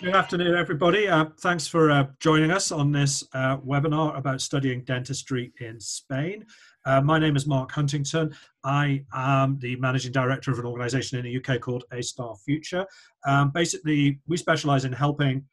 Good afternoon, everybody. Thanks for joining us on this webinar about studying dentistry in Spain. My name is Mark Huntington. I am the managing director of an organization in the UK called A Star Future. Basically, we specialize in helping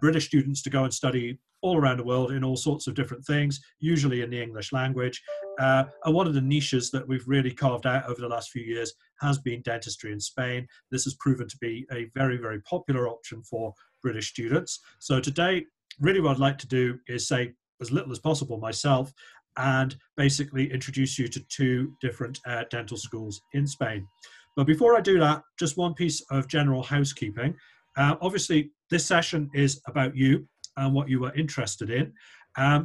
British students to go and study all around the world in all sorts of different things, usually in the English language. And one of the niches that we've really carved out over the last few years has been dentistry in Spain. This has proven to be a very, very popular option for British students. So today, really what I'd like to do is say as little as possible myself and basically introduce you to two different dental schools in Spain. But before I do that, just one piece of general housekeeping. Obviously, this session is about you and what you are interested in.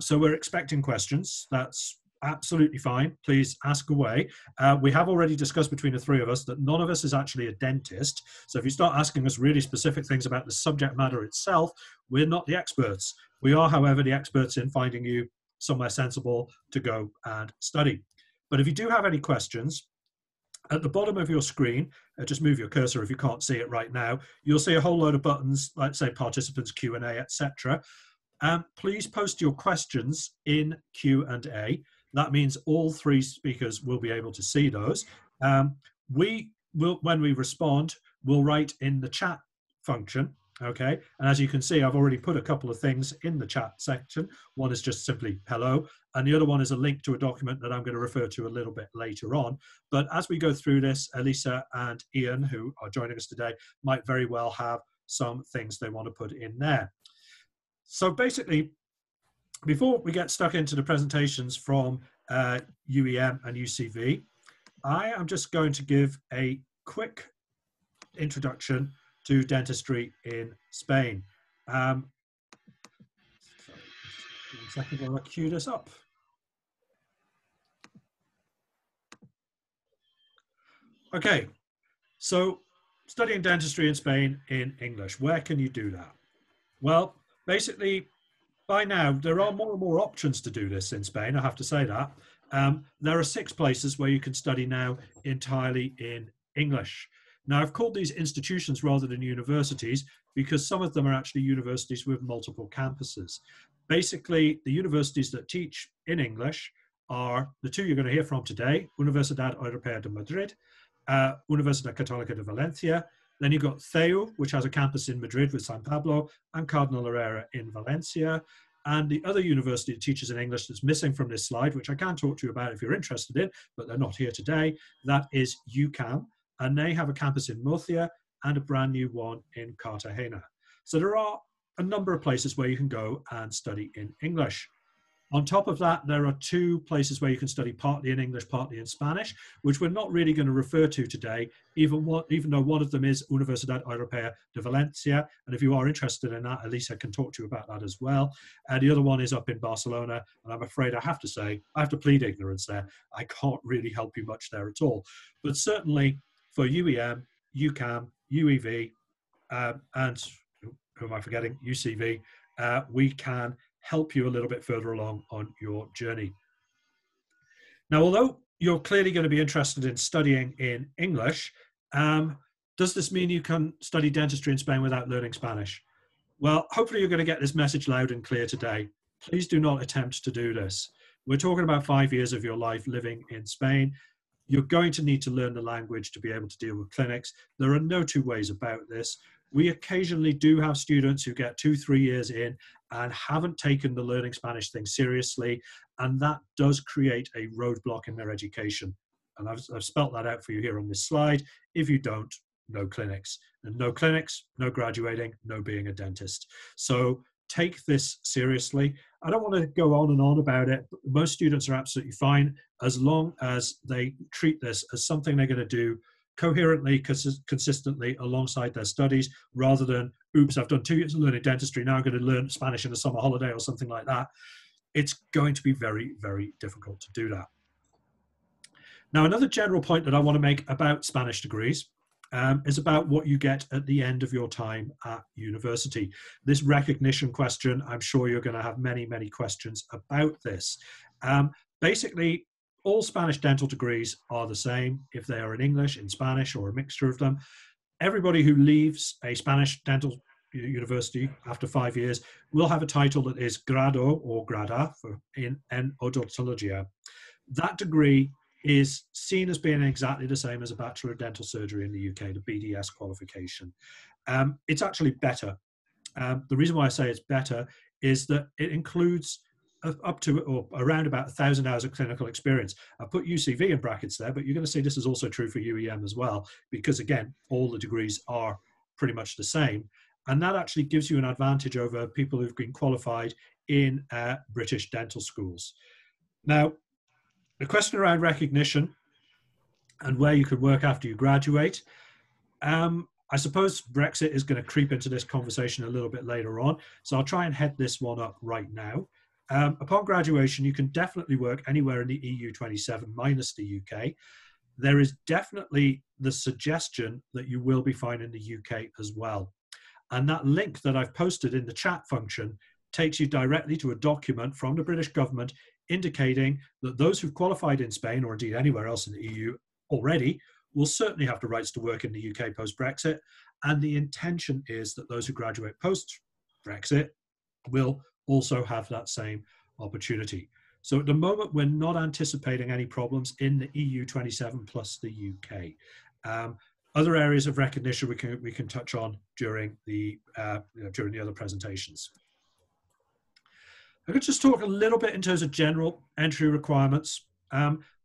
So we're expecting questions. That's absolutely fine. Please ask away. We have already discussed between the three of us that none of us is actually a dentist. So if you start asking us really specific things about the subject matter itself, we're not the experts. We are, however, the experts in finding you somewhere sensible to go and study. But if you do have any questions, at the bottom of your screen, just move your cursor if you can't see it right now, you'll see a whole load of buttons, like say participants, Q&A, etc. Please post your questions in Q&A. That means all three speakers will be able to see those. We will, when we respond, we'll write in the chat function, okay? And as you can see, I've already put a couple of things in the chat section. One is just simply hello, and the other one is a link to a document that I'm going to refer to a little bit later on. But as we go through this, Elisa and Ian, who are joining us today, might very well have some things they want to put in there. So basically, before we get stuck into the presentations from UEM and UCV, I am just going to give a quick introduction to dentistry in Spain. Sorry, one second while I queue this up. Okay, so studying dentistry in Spain in English, where can you do that? Well, basically, by now, there are more and more options to do this in Spain, I have to say that. There are 6 places where you can study now entirely in English. Now, I've called these institutions rather than universities because some of them are actually universities with multiple campuses. Basically, the universities that teach in English are the two you're going to hear from today, Universidad Europea de Madrid, Universidad Católica de Valencia. Then you've got CEU, which has a campus in Madrid with San Pablo, and Cardinal Herrera in Valencia. And the other university that teaches in English that's missing from this slide, which I can talk to you about if you're interested in, but they're not here today, that is UCAM. And they have a campus in Murcia and a brand new one in Cartagena. So there are a number of places where you can go and study in English. On top of that, there are 2 places where you can study partly in English, partly in Spanish, which we're not really going to refer to today, even though one of them is Universidad Europea de Valencia. And if you are interested in that, Elisa can talk to you about that as well. And the other one is up in Barcelona. And I'm afraid I have to say, I have to plead ignorance there. I can't really help you much there at all. But certainly for UEM, UCAM, UEV, and who am I forgetting? UCV, we can help you a little bit further along on your journey. Now, although you're clearly going to be interested in studying in English, does this mean you can study dentistry in Spain without learning Spanish? Well, hopefully you're going to get this message loud and clear today. Please do not attempt to do this. We're talking about 5 years of your life living in Spain. You're going to need to learn the language to be able to deal with clinics. There are no 2 ways about this. We occasionally do have students who get 2-3 years in and haven't taken the learning Spanish thing seriously, and that does create a roadblock in their education. And I've spelt that out for you here on this slide. If you don't, no clinics. And no clinics, no graduating, no being a dentist. So take this seriously. I don't want to go on and on about it. Most students are absolutely fine as long as they treat this as something they're going to do coherently, consistently alongside their studies, rather than, oops, I've done 2 years of learning dentistry, now I'm going to learn Spanish in a summer holiday or something like that. It's going to be very, very difficult to do that. Now, another general point that I want to make about Spanish degrees is about what you get at the end of your time at university. This recognition question, I'm sure you're going to have many, many questions about this. Basically, all Spanish dental degrees are the same if they are in English, in Spanish, or a mixture of them. Everybody who leaves a Spanish dental university after 5 years will have a title that is grado or grada in odontologia. That degree is seen as being exactly the same as a Bachelor of Dental Surgery in the UK, the BDS qualification. It's actually better. The reason why I say it's better is that it includes up to or around about 1,000 hours of clinical experience. I put UCV in brackets there, but you're going to see this is also true for UEM as well, because again, all the degrees are pretty much the same. And that actually gives you an advantage over people who've been qualified in British dental schools. Now, the question around recognition and where you can work after you graduate, I suppose Brexit is going to creep into this conversation a little bit later on, so I'll try and head this one up right now. Upon graduation, you can definitely work anywhere in the EU27 minus the UK. There is definitely the suggestion that you will be fine in the UK as well. And that link that I've posted in the chat function takes you directly to a document from the British government indicating that those who've qualified in Spain, or indeed anywhere else in the EU already, will certainly have the rights to work in the UK post-Brexit. And the intention is that those who graduate post-Brexit will also have that same opportunity. So at the moment, we're not anticipating any problems in the EU27 plus the UK. Other areas of recognition we can touch on during the other presentations. I could just talk a little bit in terms of general entry requirements.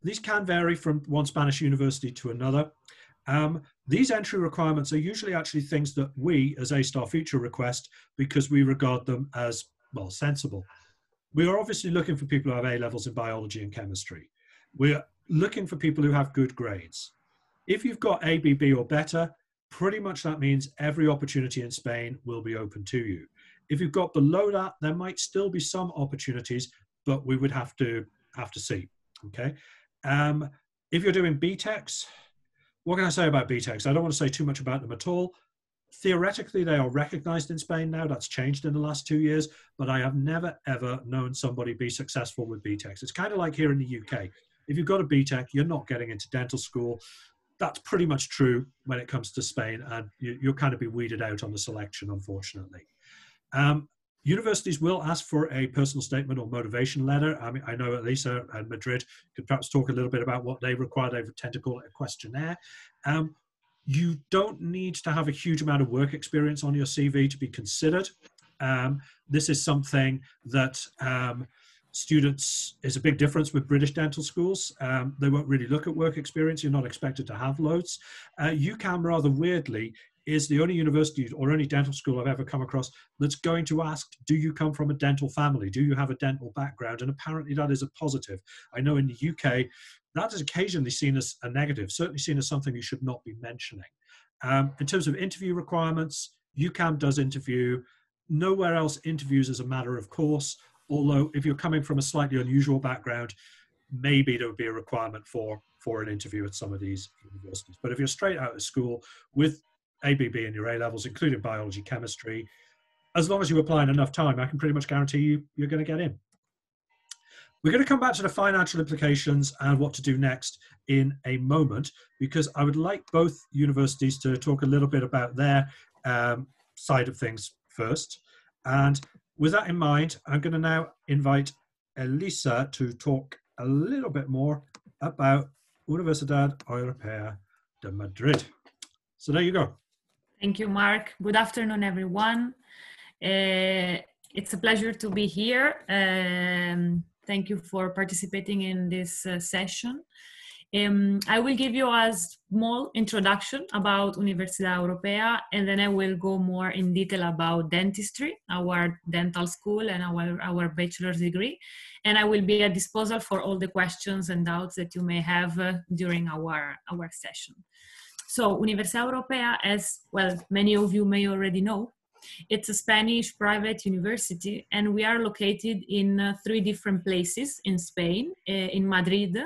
These can vary from one Spanish university to another. These entry requirements are usually actually things that we as A-Star Future request because we regard them as, well, sensible. We are obviously looking for people who have A-levels in biology and chemistry. We're looking for people who have good grades. If you've got ABB or better, pretty much that means every opportunity in Spain will be open to you. If you've got below that, there might still be some opportunities, but we would have to see, okay? If you're doing BTECs, what can I say about BTECs? I don't want to say too much about them at all. Theoretically, they are recognized in Spain now. That's changed in the last 2 years, but I have never, ever known somebody be successful with BTECs. It's kind of like here in the UK. If you've got a BTEC, you're not getting into dental school. That's pretty much true when it comes to Spain, and you'll kind of be weeded out on the selection, unfortunately. Universities will ask for a personal statement or motivation letter. I mean, I know Elisa and Madrid could perhaps talk a little bit about what they require. They tend to call it a questionnaire. You don't need to have a huge amount of work experience on your CV to be considered. This is something that students is a big difference with British dental schools. They won't really look at work experience. You're not expected to have loads. UCAM, rather weirdly, is the only university or only dental school I've ever come across that's going to ask, do you come from a dental family? Do you have a dental background? And apparently that is a positive. I know in the UK, that is occasionally seen as a negative, certainly seen as something you should not be mentioning. In terms of interview requirements, UCAM does interview. Nowhere else interviews as a matter of course, although if you're coming from a slightly unusual background, maybe there would be a requirement for an interview at some of these universities. But if you're straight out of school with ABB in your A-levels, including biology, chemistry, as long as you apply in enough time, I can pretty much guarantee you're going to get in. We're going to come back to the financial implications and what to do next in a moment, because I would like both universities to talk a little bit about their side of things first. And with that in mind, I'm going to now invite Elisa to talk a little bit more about Universidad Europea de Madrid. So there you go. Thank you, Mark. Good afternoon, everyone. It's a pleasure to be here. Thank you for participating in this session. I will give you a small introduction about Universidad Europea, and then I will go more in detail about dentistry, our dental school, and our bachelor's degree. And I will be at disposal for all the questions and doubts that you may have during our session. So Universidad Europea, as well, many of you may already know, it's a Spanish private university, and we are located in 3 different places in Spain, in Madrid,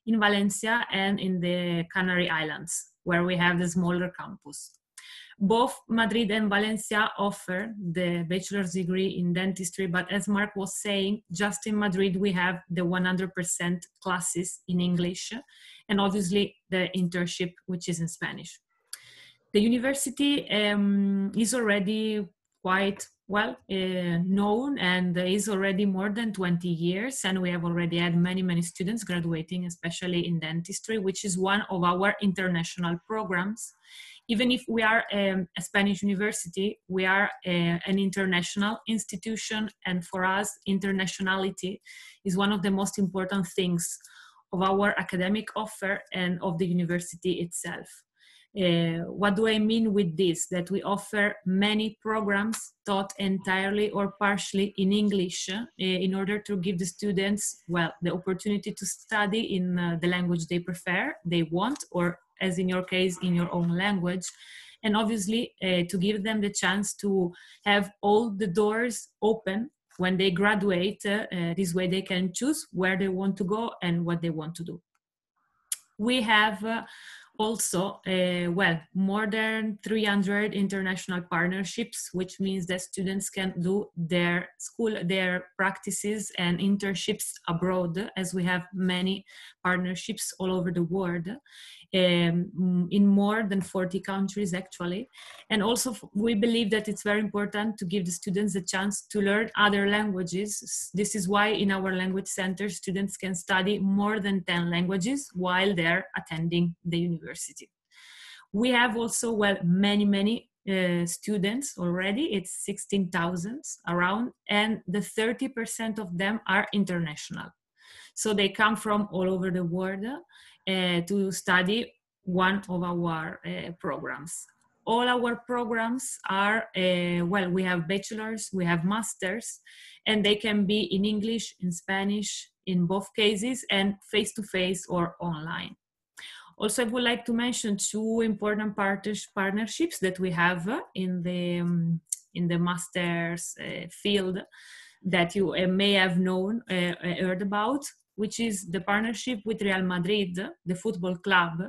in Valencia, and in the Canary Islands, where we have the smaller campus. Both Madrid and Valencia offer the bachelor's degree in dentistry, but as Mark was saying, just in Madrid we have the 100% classes in English, and obviously the internship, which is in Spanish. The university is already quite well known and is already more than 20 years. And we have already had many students graduating, especially in dentistry, which is one of our international programs. Even if we are a Spanish university, we are an international institution. And for us, internationality is one of the most important things of our academic offer and of the university itself. What do I mean with this? That we offer many programs taught entirely or partially in English in order to give the students, well, the opportunity to study in the language they prefer, they want, or as in your case, in your own language. And obviously to give them the chance to have all the doors open when they graduate. This way they can choose where they want to go and what they want to do. We have also, well, more than 300 international partnerships, which means that students can do their practices and internships abroad, as we have many partnerships all over the world, in more than 40 countries actually. And also we believe that it's very important to give the students a chance to learn other languages. This is why in our language center, students can study more than 10 languages while they're attending the university. We have also, well, many students already. It's 16,000 around, and the 30% of them are international. So they come from all over the world to study one of our programs. All our programs are, well, we have bachelors, we have masters, and they can be in English, in Spanish, in both cases, and face-to-face or online. Also, I would like to mention two important partnerships that we have in the master's field that you may have heard about, which is the partnership with Real Madrid, the football club.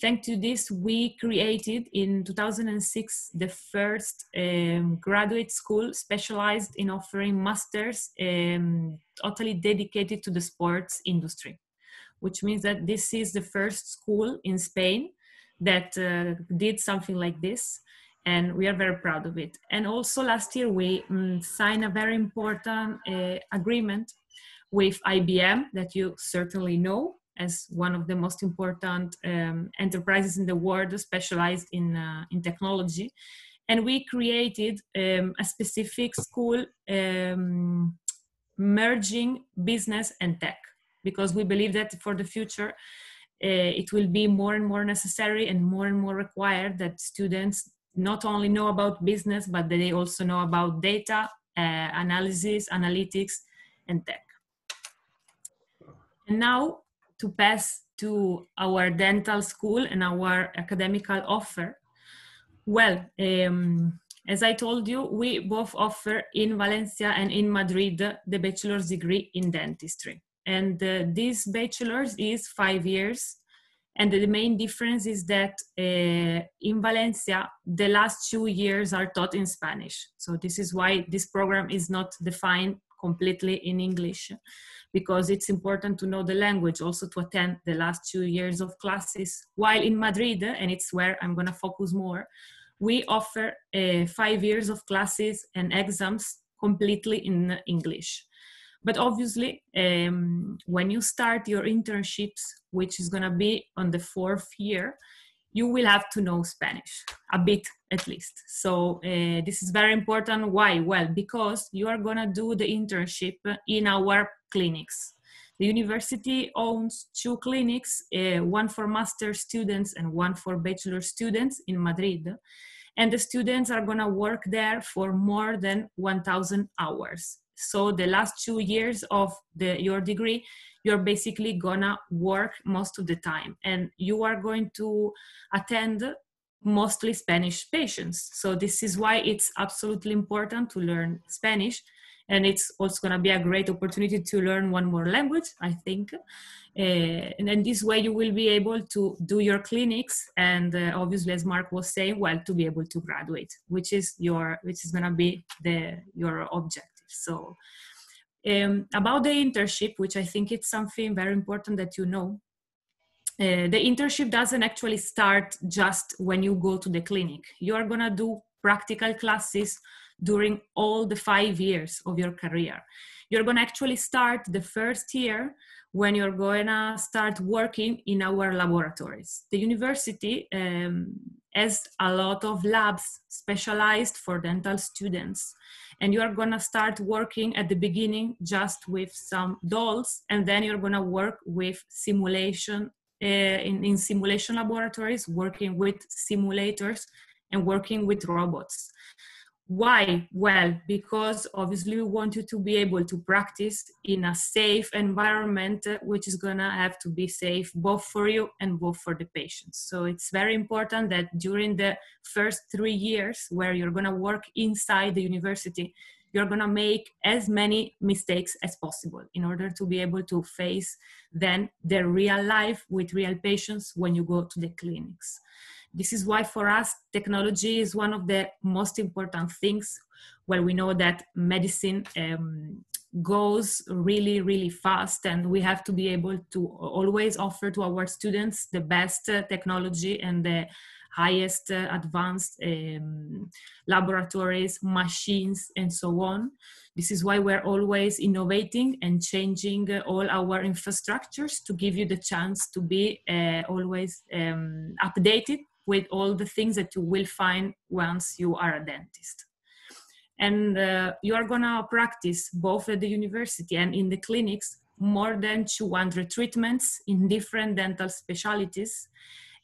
Thanks to this, we created in 2006 the first graduate school specialized in offering masters totally dedicated to the sports industry, which means that this is the first school in Spain that did something like this. And we are very proud of it. And also last year, we signed a very important agreement with IBM, that you certainly know as one of the most important enterprises in the world specialized in technology. And we created a specific school merging business and tech, because we believe that for the future, it will be more and more necessary and more required that students not only know about business, but that they also know about data, analysis, analytics, and tech. And now to pass to our dental school and our academical offer. Well, as I told you, we both offer in Valencia and in Madrid the bachelor's degree in dentistry. And this bachelor's is 5 years. And the main difference is that in Valencia, the last 2 years are taught in Spanish. So this is why this program is not defined completely in English, because it's important to know the language, also to attend the last 2 years of classes. While in Madrid, and it's where I'm gonna focus more, we offer 5 years of classes and exams completely in English. But obviously, when you start your internships, which is gonna be on the 4th year, you will have to know Spanish, a bit at least. So this is very important. Why? Well, because you are gonna do the internship in our clinics. The university owns 2 clinics, one for master students and one for bachelor students in Madrid. And the students are gonna work there for more than 1,000 hours. So the last 2 years of your degree, you're basically gonna work most of the time, and you are going to attend mostly Spanish patients. So this is why it's absolutely important to learn Spanish, and it's also gonna be a great opportunity to learn one more language, I think. And then this way you will be able to do your clinics, and obviously, as Mark was saying, well, to be able to graduate, which is gonna be your objective. So about the internship, which I think it's something very important that you know, the internship doesn't actually start just when you go to the clinic. You are gonna do practical classes during all the 5 years of your career. You're going to actually start the first year when you're going to start working in our laboratories. The university has a lot of labs specialized for dental students. And you are going to start working at the beginning just with some dolls, and then you're going to work with simulation in simulation laboratories, working with simulators and working with robots. Why? Well, because obviously we want you to be able to practice in a safe environment, which is gonna have to be safe both for you and both for the patients. So it's very important that during the first 3 years where you're gonna work inside the university, you're gonna make as many mistakes as possible in order to be able to face then the real life with real patients when you go to the clinics. This is why for us, technology is one of the most important things. Well, we know that medicine goes really, really fast, and we have to be able to always offer to our students the best technology and the highest advanced laboratories, machines, and so on. This is why we're always innovating and changing all our infrastructures to give you the chance to be always updated with all the things that you will find once you are a dentist. And you are gonna practice both at the university and in the clinics more than 200 treatments in different dental specialties.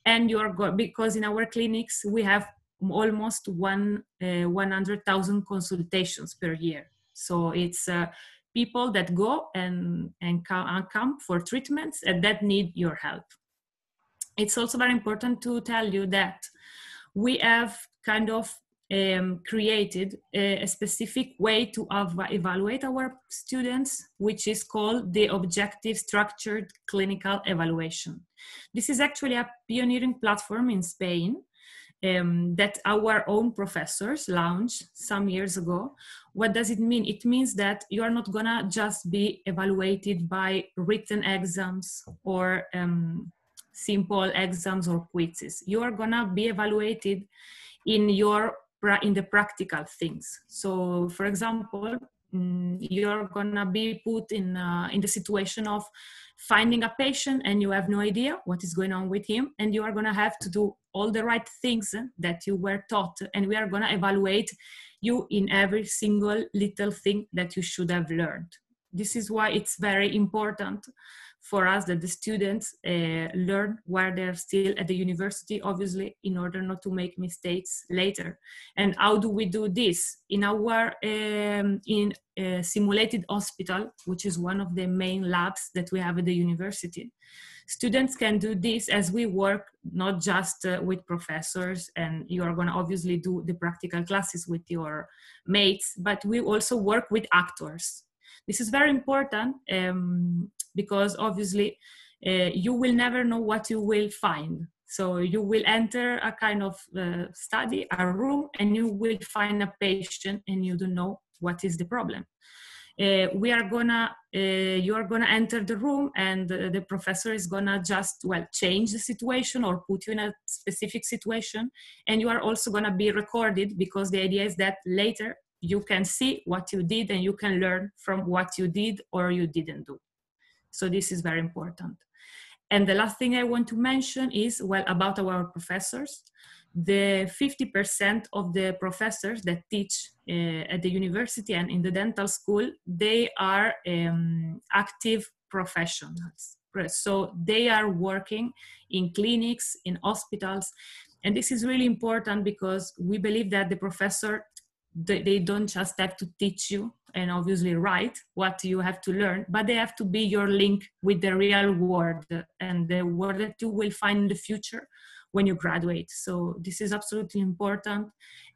And because in our clinics, we have almost 100,000 consultations per year. So it's people that go and come for treatments and that need your help. It's also very important to tell you that we have kind of created a specific way to evaluate our students, which is called the Objective Structured Clinical Evaluation. This is actually a pioneering platform in Spain that our own professors launched some years ago. What does it mean? It means that you are not gonna just be evaluated by written exams or simple exams or quizzes. You are gonna be evaluated in the practical things. So, for example, you're gonna be put in the situation of finding a patient and you have no idea what is going on with him, and you are gonna have to do all the right things that you were taught, and we are gonna evaluate you in every single little thing that you should have learned. This is why it's very important for us that the students learn while they're still at the university, obviously, in order not to make mistakes later. And how do we do this? In our simulated hospital, which is one of the main labs that we have at the university, students can do this as we work not just with professors, and you are going to obviously do the practical classes with your mates, but we also work with actors. This is very important because obviously you will never know what you will find. So you will enter a kind of study, a room, and you will find a patient and you don't know what is the problem. You are gonna enter the room, and the professor is gonna just, well, change the situation or put you in a specific situation, and you are also gonna be recorded, because the idea is that later you can see what you did and you can learn from what you did or you didn't do. So this is very important. And the last thing I want to mention is, well, about our professors. The 50% of the professors that teach at the university and in the dental school, they are active professionals. So they are working in clinics, in hospitals. And this is really important because we believe that the professor, they don't just have to teach you and obviously write what you have to learn, but they have to be your link with the real world and the world that you will find in the future when you graduate. So this is absolutely important,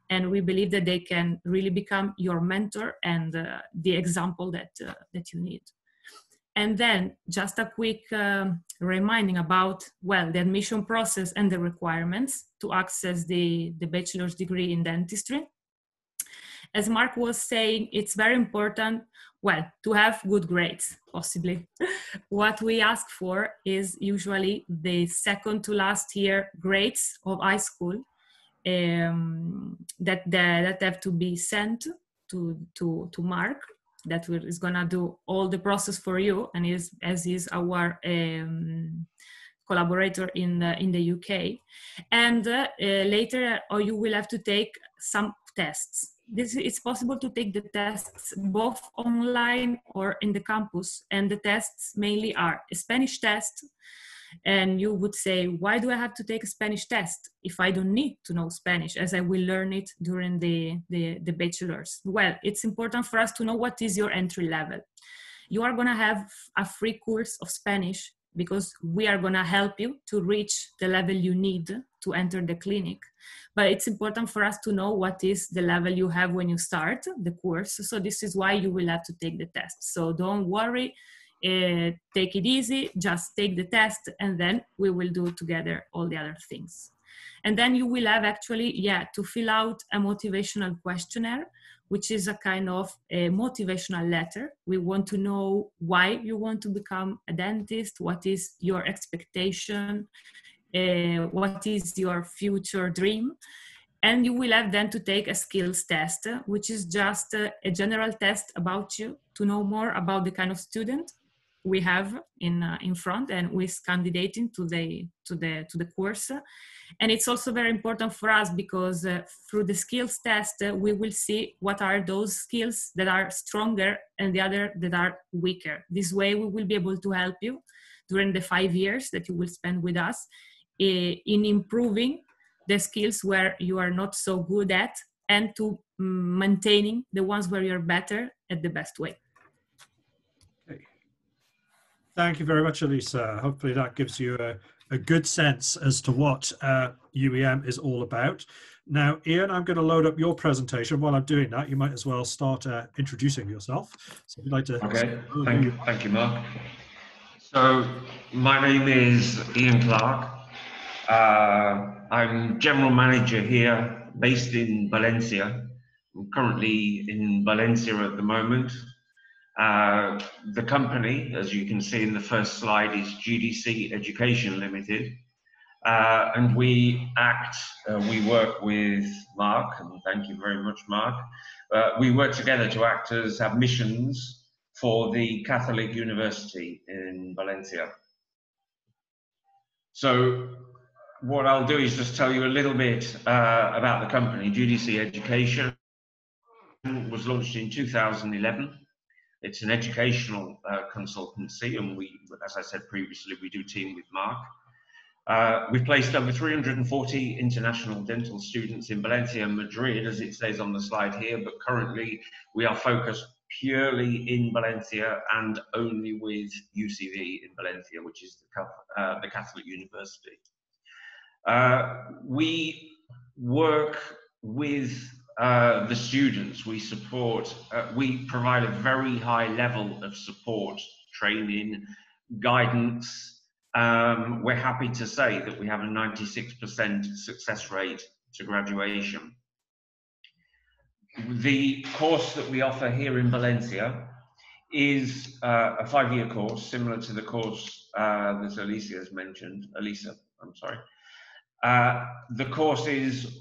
and we believe that they can really become your mentor and the example that you need. And then just a quick reminding about, well, the admission process and the requirements to access the bachelor's degree in dentistry. As Mark was saying, it's very important, well, to have good grades, possibly. What we ask for is usually the second to last year grades of high school, that have to be sent to Mark, that is gonna do all the process for you, and is our collaborator in the UK. And later, or you will have to take some tests. It's possible to take the tests both online or in the campus, and the tests mainly are a Spanish test. And you would say, why do I have to take a Spanish test if I don't need to know Spanish, as I will learn it during the bachelor's? Well, it's important for us to know what is your entry level. You are gonna have a free course of Spanish because we are gonna help you to reach the level you need to enter the clinic. But it's important for us to know what is the level you have when you start the course. So this is why you will have to take the test. So don't worry. Take it easy, just take the test, and then we will do together all the other things. And then you will have actually, to fill out a motivational questionnaire, which is a kind of a motivational letter. We want to know why you want to become a dentist, what is your expectation, what is your future dream. And you will have then to take a skills test, which is just a general test about you, to know more about the kind of student we have in front and who is candidating to the course. And it's also very important for us because through the skills test we will see what are those skills that are stronger and the other that are weaker. This way we will be able to help you during the 5 years that you will spend with us in improving the skills where you are not so good at, and to maintaining the ones where you're better at the best way. Thank you very much, Elisa. Hopefully that gives you a good sense as to what UEM is all about. Now, Ian, I'm going to load up your presentation. While I'm doing that, you might as well start introducing yourself. So if you'd like to... Okay, thank you, Mark. So my name is Ian Clark. I'm General Manager here, based in Valencia. I'm currently in Valencia at the moment. The company, as you can see in the first slide, is GDC Education Limited. And we work with Mark, and thank you very much, Mark. We work together to act as admissions for the Catholic University in Valencia. So what I'll do is just tell you a little bit about the company. GDC Education was launched in 2011. It's an educational consultancy, and we, as I said previously, we do team with Mark. We've placed over 340 international dental students in Valencia and Madrid, as it says on the slide here, but currently we are focused purely in Valencia and only with UCV in Valencia, which is the Catholic University. We work with the students. We support, we provide a very high level of support, training, guidance. We're happy to say that we have a 96% success rate to graduation. The course that we offer here in Valencia is a 5-year course, similar to the course that Elisa has mentioned. Elisa, I'm sorry. The course is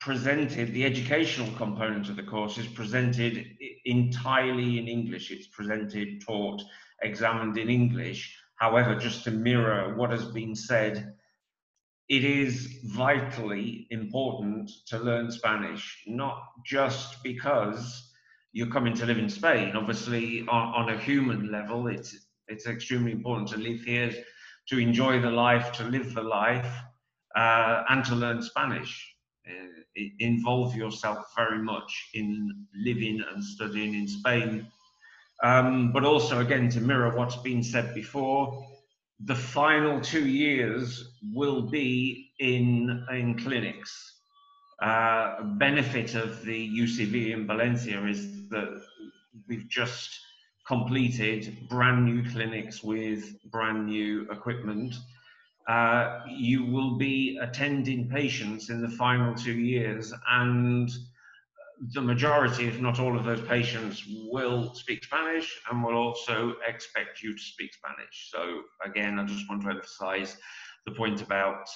presented, the educational component of the course is presented entirely in English. It's presented, taught, examined in English. However, just to mirror what has been said, it is vitally important to learn Spanish, not just because you're coming to live in Spain. Obviously, on a human level, it's extremely important to live here, to enjoy the life, to live the life, and to learn Spanish. Involve yourself very much in living and studying in Spain. But also, again, to mirror what's been said before, the final 2 years will be in clinics. Benefit of the UCV in Valencia is that we've just completed brand new clinics with brand new equipment. You will be attending patients in the final 2 years, and the majority, if not all of those patients, will speak Spanish and will also expect you to speak Spanish. So again, I just want to emphasize the point about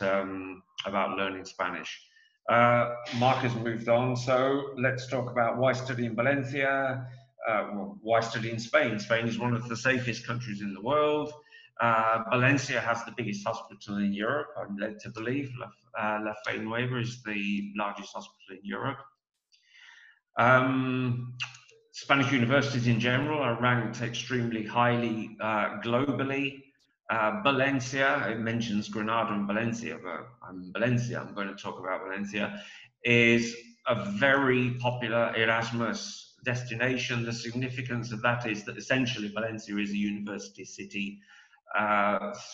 learning Spanish. Mark has moved on, so let's talk about why study in Valencia, well, why study in Spain. Spain is one of the safest countries in the world. Valencia has the biggest hospital in Europe, I'm led to believe. La Fe Nueva is the largest hospital in Europe. Spanish universities in general are ranked extremely highly globally. Valencia, it mentions Granada and Valencia, but I'm going to talk about Valencia, is a very popular Erasmus destination. The significance of that is that essentially Valencia is a university city.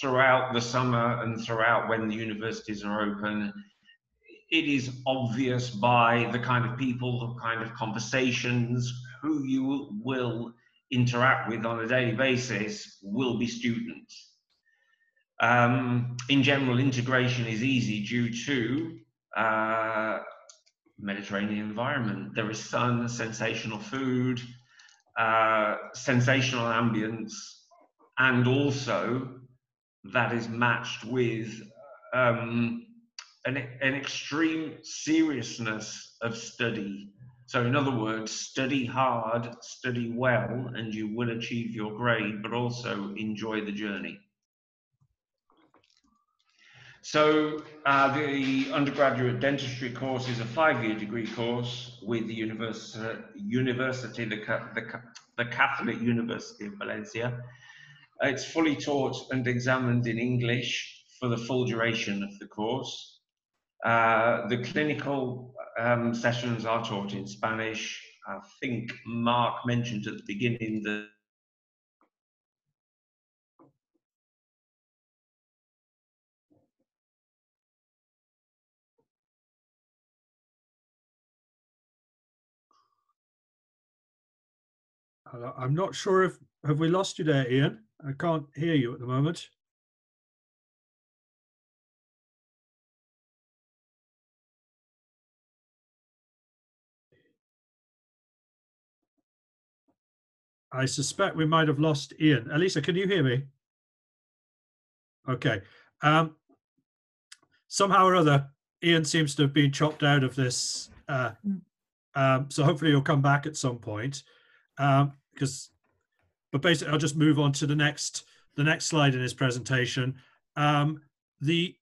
Throughout the summer and throughout when the universities are open, it is obvious by the kind of people, the kind of conversations, who you will interact with on a daily basis will be students. In general, integration is easy due to Mediterranean environment. There is sun, sensational food, sensational ambience, and also that is matched with an extreme seriousness of study. So in other words, study hard, study well, and you will achieve your grade, but also enjoy the journey. So the undergraduate dentistry course is a 5-year degree course with the university, the Catholic University of Valencia. It's fully taught and examined in English for the full duration of the course. The clinical sessions are taught in Spanish. I think Mark mentioned at the beginning that I'm not sure if, have we lost you there, Ian? I can't hear you at the moment. I suspect we might have lost Ian. Elisa, can you hear me? Okay. Somehow or other, Ian seems to have been chopped out of this. So hopefully he'll come back at some point. But basically, I'll just move on to the next slide in his presentation. The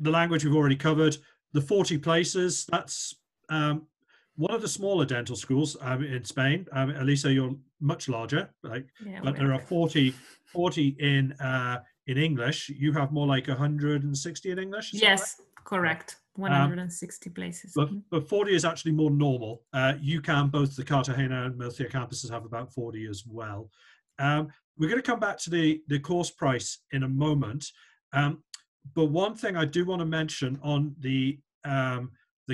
language we've already covered. The 40 places, that's one of the smaller dental schools in Spain. Elisa, you're much larger, but there are 40 in English. You have more like 160 in English? Yes, right? Correct. 160 places. But 40 is actually more normal. UCAM, both the Cartagena and Murcia campuses have about 40 as well. We're going to come back to the course price in a moment. But one thing I do want to mention on the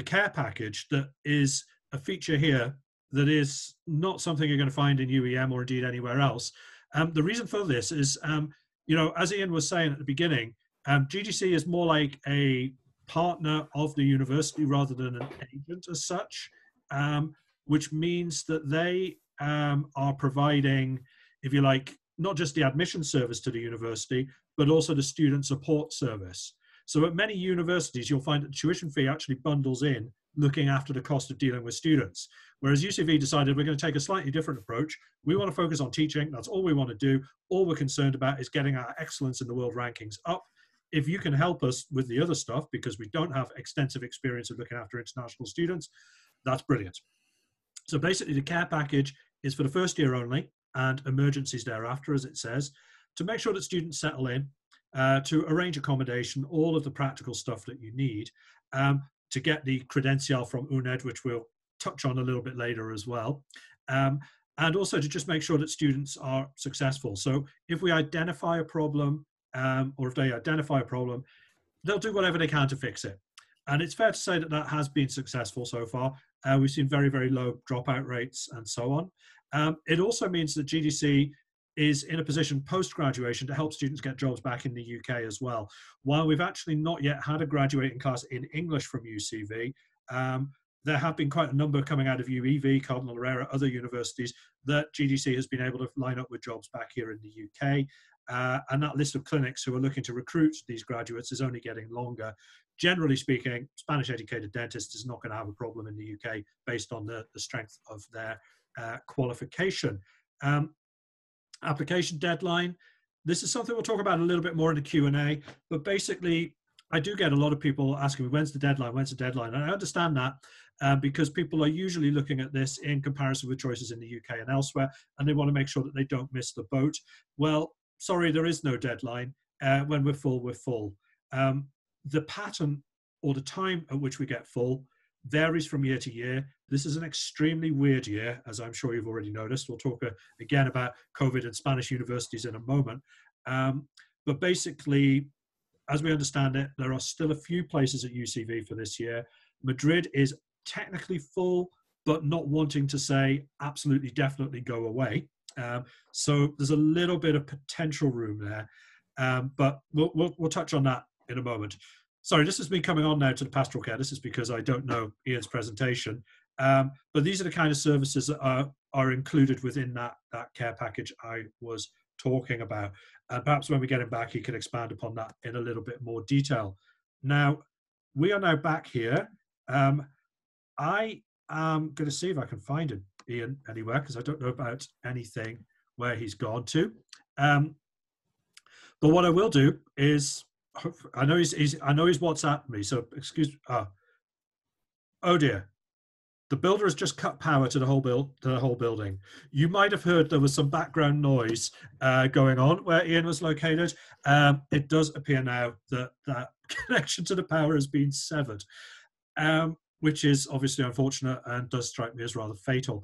care package that is a feature here that is not something you're going to find in UEM or indeed anywhere else. The reason for this is, as Ian was saying at the beginning, GDC is more like a partner of the university rather than an agent as such, which means that they are providing, if you like, not just the admission service to the university, but also the student support service. So at many universities, you'll find that the tuition fee actually bundles in looking after the cost of dealing with students. Whereas UCV decided we're going to take a slightly different approach. We want to focus on teaching. That's all we want to do. All we're concerned about is getting our excellence in the world rankings up. If you can help us with the other stuff, because we don't have extensive experience of looking after international students, that's brilliant. So basically the care package is for the first year only and emergencies thereafter, as it says, to make sure that students settle in, to arrange accommodation, all of the practical stuff that you need, to get the credential from UNED, which we'll touch on a little bit later as well, and also to just make sure that students are successful. So if we identify a problem, or if they identify a problem, they'll do whatever they can to fix it. And it's fair to say that that has been successful so far. We've seen very, very low dropout rates and so on. It also means that GDC is in a position post-graduation to help students get jobs back in the UK as well. While we've actually not yet had a graduating class in English from UCV, there have been quite a number coming out of UEV, Cardinal Herrera, other universities that GDC has been able to line up with jobs back here in the UK. and that list of clinics who are looking to recruit these graduates is only getting longer. Generally speaking, Spanish-educated dentists is not going to have a problem in the UK based on the strength of their qualification. Application deadline. This is something we'll talk about a little bit more in the Q&A, but basically, I do get a lot of people asking me, when's the deadline? When's the deadline? And I understand that because people are usually looking at this in comparison with choices in the UK and elsewhere, and they want to make sure that they don't miss the boat. Well, sorry, there is no deadline. When we're full, we're full. The pattern or the time at which we get full varies from year to year. This is an extremely weird year, as I'm sure you've already noticed. We'll talk again about COVID and Spanish universities in a moment. But basically, as we understand it, there are still a few places at UCV for this year. Madrid is technically full, but not wanting to say absolutely, definitely go away. So there's a little bit of potential room there, but we'll touch on that in a moment. Sorry, this has been coming on now to the pastoral care. This is because I don't know Ian's presentation, but these are the kind of services that are included within that care package I was talking about. And perhaps when we get him back, he can expand upon that in a little bit more detail. Now, we are now back here. I am going to see if I can find him, Ian, anywhere, because I don't know about anything where he's gone to. But what I will do is, I know he's WhatsApped me, so excuse me. Oh dear. The builder has just cut power to the whole building. You might have heard there was some background noise going on where Ian was located. It does appear now that that connection to the power has been severed, which is obviously unfortunate and does strike me as rather fatal.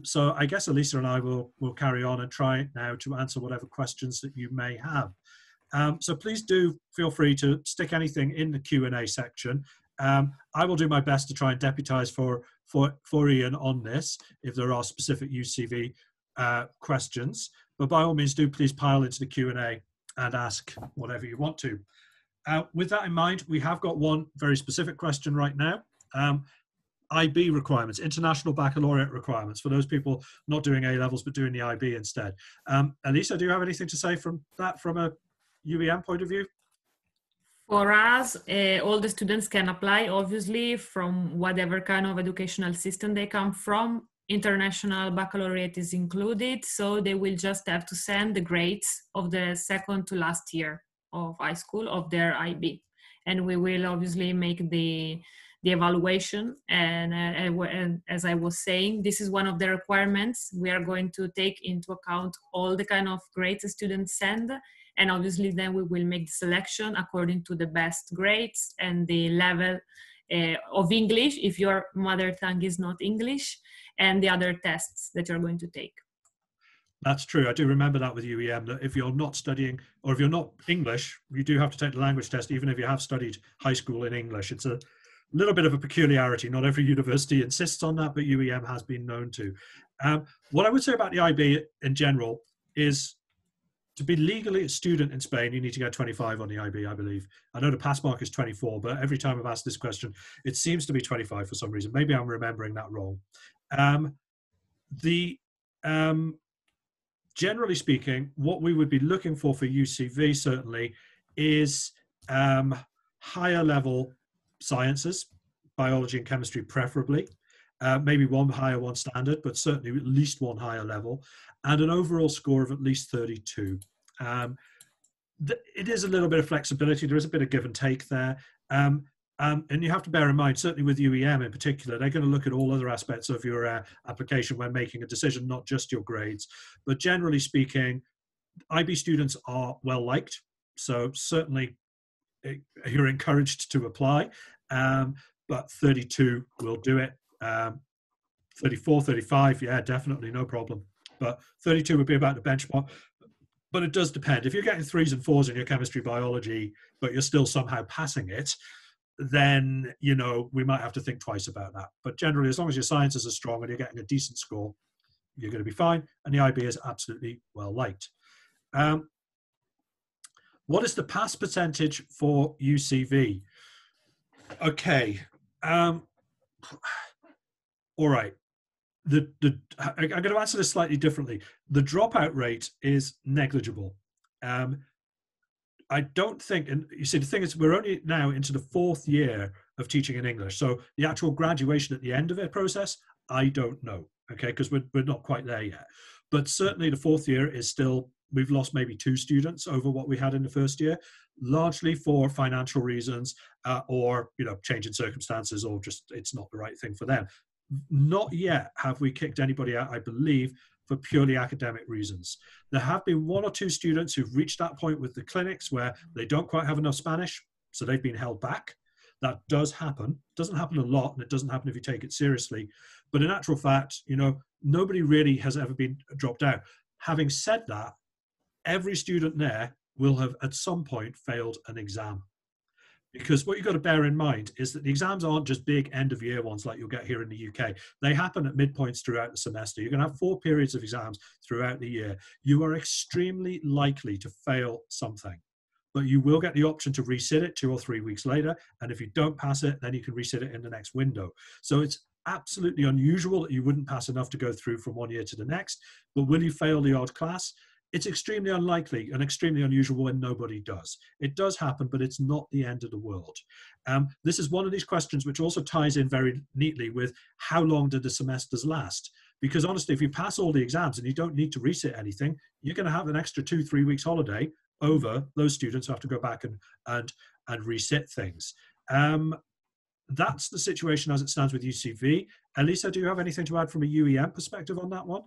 So I guess Elisa and I will carry on and try now to answer whatever questions that you may have. So please do feel free to stick anything in the Q&A section. I will do my best to try and deputise for Ian on this if there are specific UCV questions. But by all means, do please pile into the Q&A and ask whatever you want to. With that in mind, we have got one very specific question right now. IB requirements, International Baccalaureate requirements, for those people not doing A-levels but doing the IB instead. Elisa, do you have anything to say from that from a UEM point of view? For us, all the students can apply, obviously, from whatever kind of educational system they come from. International Baccalaureate is included, so they will just have to send the grades of the second to last year of high school of their IB. And we will obviously make the evaluation. And as I was saying, this is one of the requirements. We are going to take into account all the kind of grades the students send. And obviously then we will make the selection according to the best grades and the level of English, if your mother tongue is not English, and the other tests that you're going to take. That's true. I do remember that with UEM, that if you're not studying, or if you're not English, you do have to take the language test, even if you have studied high school in English. It's a little bit of a peculiarity. Not every university insists on that, but UEM has been known to. What I would say about the IB in general is, to be legally a student in Spain, you need to get 25 on the IB, I believe. I know the pass mark is 24, but every time I've asked this question, it seems to be 25 for some reason. Maybe I'm remembering that wrong. Generally speaking, what we would be looking for UCV certainly is higher level sciences, biology and chemistry preferably. Maybe one higher, one standard, but certainly at least one higher level, and an overall score of at least 32. It is a little bit of flexibility. There is a bit of give and take there. And you have to bear in mind, certainly with UEM in particular, they're going to look at all other aspects of your application when making a decision, not just your grades. But generally speaking, IB students are well liked. So certainly you're encouraged to apply, but 32 will do it. 34, 35, yeah, definitely, no problem. But 32 would be about the benchmark. But it does depend. If you're getting 3s and 4s in your chemistry, biology, but you're still somehow passing it, then, you know, we might have to think twice about that. But generally, as long as your sciences are strong and you're getting a decent score, you're going to be fine. And the IB is absolutely well liked. What is the pass percentage for UCV? Okay. All right. I'm going to answer this slightly differently. The dropout rate is negligible. I don't think, and you see, the thing is, we're only now into the 4th year of teaching in English. So the actual graduation at the end of the process, I don't know, okay, because we're not quite there yet. But certainly the 4th year is still, we've lost maybe 2 students over what we had in the 1st year, largely for financial reasons or, you know, change in circumstances, or just it's not the right thing for them. Not yet have we kicked anybody out, I believe, for purely academic reasons. There have been 1 or 2 students who've reached that point with the clinics where they don't quite have enough Spanish, so they've been held back. That does happen. It doesn't happen a lot, and it doesn't happen if you take it seriously. But in actual fact, you know, nobody really has ever been dropped out. Having said that, every student there will have at some point failed an exam. Because what you've got to bear in mind is that the exams aren't just big end of year ones like you'll get here in the UK. They happen at midpoints throughout the semester. You're going to have 4 periods of exams throughout the year. You are extremely likely to fail something, but you will get the option to resit it 2 or 3 weeks later. And if you don't pass it, then you can resit it in the next window. So it's absolutely unusual that you wouldn't pass enough to go through from 1 year to the next. But will you fail the odd class? It's extremely unlikely and extremely unusual when nobody does. It does happen, but it's not the end of the world. This is one of these questions which also ties in very neatly with how long did the semesters last? Because honestly, if you pass all the exams and you don't need to resit anything, you're going to have an extra 2-3 weeks holiday over those students who have to go back and resit things. That's the situation as it stands with UCV. Elisa, do you have anything to add from a UEM perspective on that one?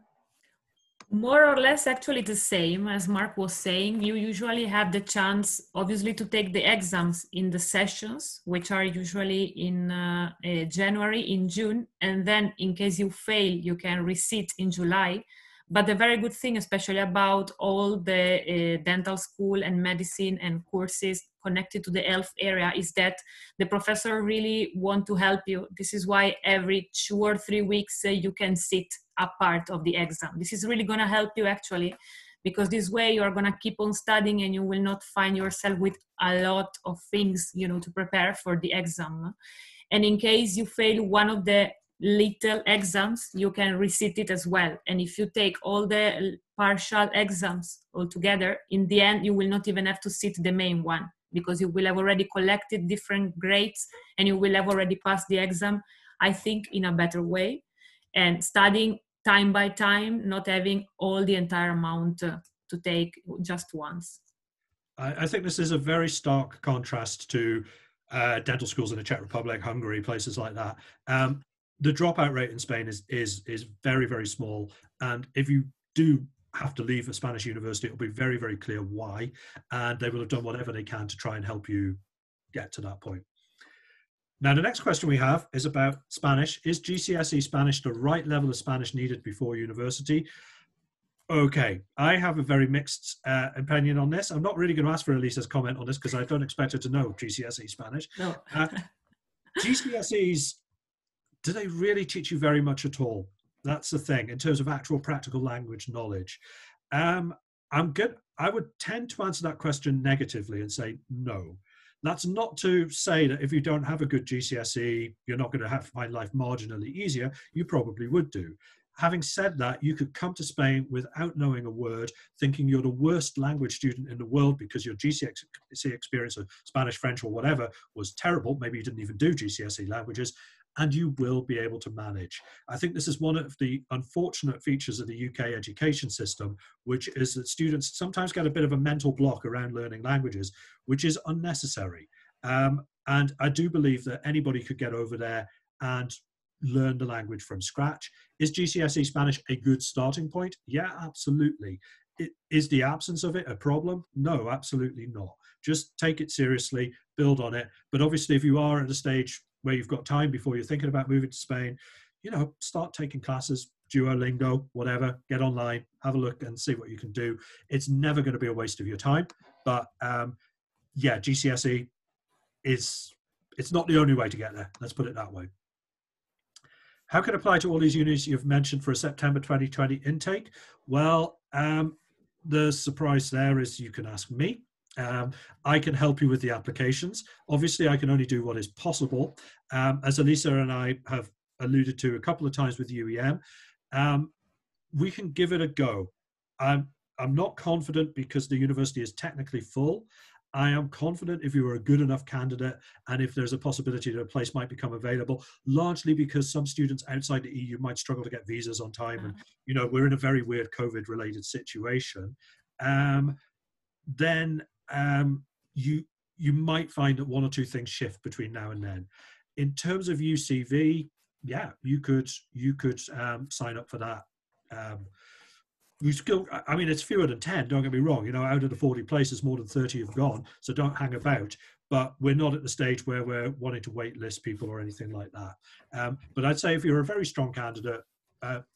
More or less actually the same as Mark was saying. You usually have the chance, obviously, to take the exams in the sessions, which are usually in January, in June, and then in case you fail, you can resit in July. But the very good thing, especially about all the dental school and medicine and courses connected to the health area, is that the professor really want to help you. This is why every 2 or 3 weeks you can sit a part of the exam. This is really going to help you actually, because this way you are going to keep on studying and you will not find yourself with a lot of things, you know, to prepare for the exam. And in case you fail one of the little exams, you can resit it as well. And if you take all the partial exams all together, in the end, you will not even have to sit the main one, because you will have already collected different grades and you will have already passed the exam, I think, in a better way. And studying time by time, not having all the entire amount to take just once. I think this is a very stark contrast to dental schools in the Czech Republic, Hungary, places like that. The dropout rate in Spain is very, very small. And if you do have to leave a Spanish university, it'll be very, very clear why. And they will have done whatever they can to try and help you get to that point. Now, the next question we have is about Spanish. Is GCSE Spanish the right level of Spanish needed before university? Okay, I have a very mixed opinion on this. I'm not really going to ask for Elisa's comment on this because I don't expect her to know GCSE Spanish. No. GCSEs, do they really teach you very much at all? That's the thing in terms of actual practical language knowledge. I would tend to answer that question negatively and say no. That's not to say that if you don't have a good GCSE, you're not going to have to find life marginally easier. You probably would do. Having said that, you could come to Spain without knowing a word, thinking you're the worst language student in the world because your GCSE experience of Spanish, French, or whatever was terrible. Maybe you didn't even do GCSE languages, and you will be able to manage. I think this is one of the unfortunate features of the UK education system, which is that students sometimes get a bit of a mental block around learning languages, which is unnecessary. And I do believe that anybody could get over there and learn the language from scratch. Is GCSE Spanish a good starting point? Yeah, absolutely. Is the absence of it a problem? No, absolutely not. Just take it seriously, build on it. But obviously, if you are at a stage where you've got time before you're thinking about moving to Spain, you know, start taking classes, Duolingo, whatever, get online, have a look and see what you can do. It's never going to be a waste of your time. But yeah, GCSE it's not the only way to get there. Let's put it that way. How can it apply to all these unis you've mentioned for a September 2020 intake? Well, the surprise there is you can ask me. I can help you with the applications. Obviously, I can only do what is possible. As Elisa and I have alluded to a couple of times with UEM, we can give it a go. I'm not confident because the university is technically full. I am confident if you are a good enough candidate and if there's a possibility that a place might become available, largely because some students outside the EU might struggle to get visas on time. And, you know, we're in a very weird COVID related situation. Then you might find that one or two things shift between now and then. In terms of UCV, yeah, you could sign up for that. You still, I mean, it's fewer than 10, don't get me wrong. You know, out of the 40 places, more than 30 have gone, so don't hang about. But we're not at the stage where we're wanting to wait list people or anything like that. But I'd say if you're a very strong candidate,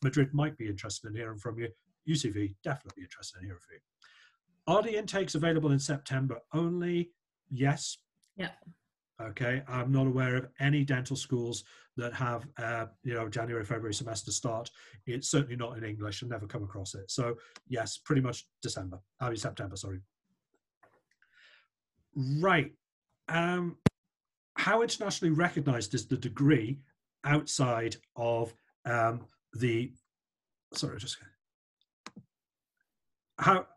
Madrid might be interested in hearing from you. UCV, definitely interested in hearing from you. Are the intakes available in September only? Yes. Yeah. Okay, I'm not aware of any dental schools that have, you know, January, February semester start. It's certainly not in English. I've never come across it. So yes, pretty much September, sorry. Right. How internationally recognized is the degree outside of the, sorry, just, how,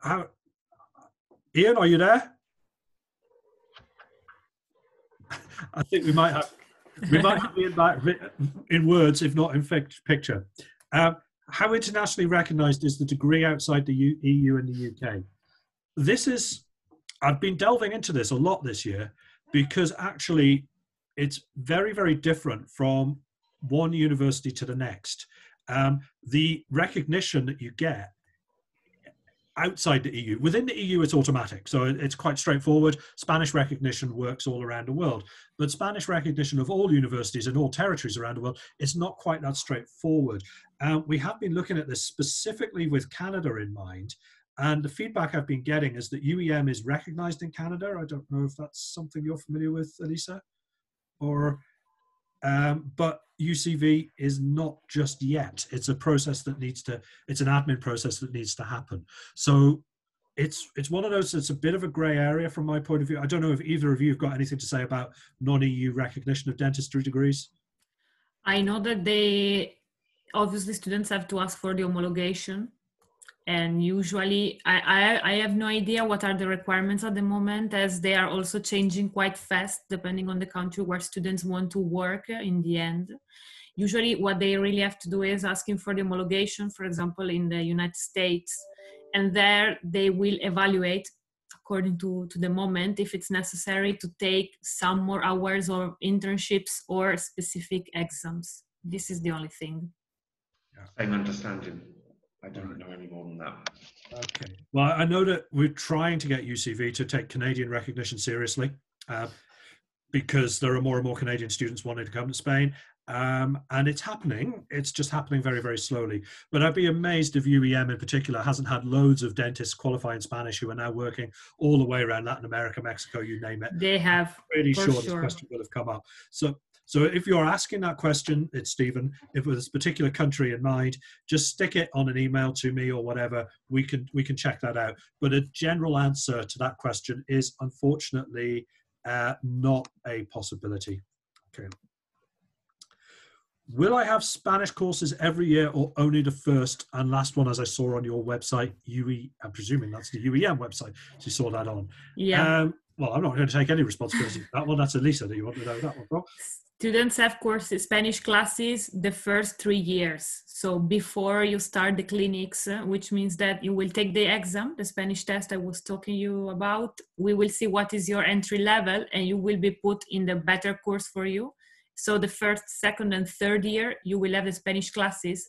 Ian, are you there? I think we might have Ian back in words, if not in picture. How internationally recognised is the degree outside the EU and the UK? This is, I've been delving into this a lot this year because actually it's very, very different from one university to the next. The recognition that you get outside the EU. Within the EU, it's automatic, so it's quite straightforward. Spanish recognition works all around the world, but Spanish recognition of all universities in all territories around the world, it's not quite that straightforward. We have been looking at this specifically with Canada in mind, and the feedback I've been getting is that UEM is recognized in Canada. I don't know if that's something you're familiar with, Elisa, or but UCV is not just yet. It's a process that needs to, it's an admin process that needs to happen. So it's one of those that's a bit of a gray area from my point of view. I don't know if either of you have got anything to say about non-EU recognition of dentistry degrees. I know that obviously students have to ask for the homologation. And usually I have no idea what are the requirements at the moment, as they are also changing quite fast depending on the country where students want to work in the end. Usually what they really have to do is asking for the homologation, for example, in the United States, and there they will evaluate according to the moment if it's necessary to take some more hours or internships or specific exams. This is the only thing. Yeah. Same understanding. I don't know any more than that. Okay. Well, I know that we're trying to get UCV to take Canadian recognition seriously because there are more and more Canadian students wanting to come to Spain. And it's happening. It's just happening very, very slowly. But I'd be amazed if UEM in particular hasn't had loads of dentists qualify in Spanish who are now working all the way around Latin America, Mexico, you name it. They have. I'm pretty sure this question will have come up. So if you're asking that question, it's Stephen, if there's a particular country in mind, just stick it on an email to me or whatever. We can check that out. But a general answer to that question is unfortunately not a possibility. Okay. Will I have Spanish courses every year or only the first and last one, as I saw on your website, I'm presuming that's the UEM website, so you saw that on. Yeah. Well, I'm not going to take any responsibility for that one. That's Elisa that you want to know that one from. Students have courses, Spanish classes, the first 3 years. So before you start the clinics, which means that you will take the exam, the Spanish test I was talking you about. We will see what is your entry level and you will be put in the better course for you. So the first, second, and third year, you will have the Spanish classes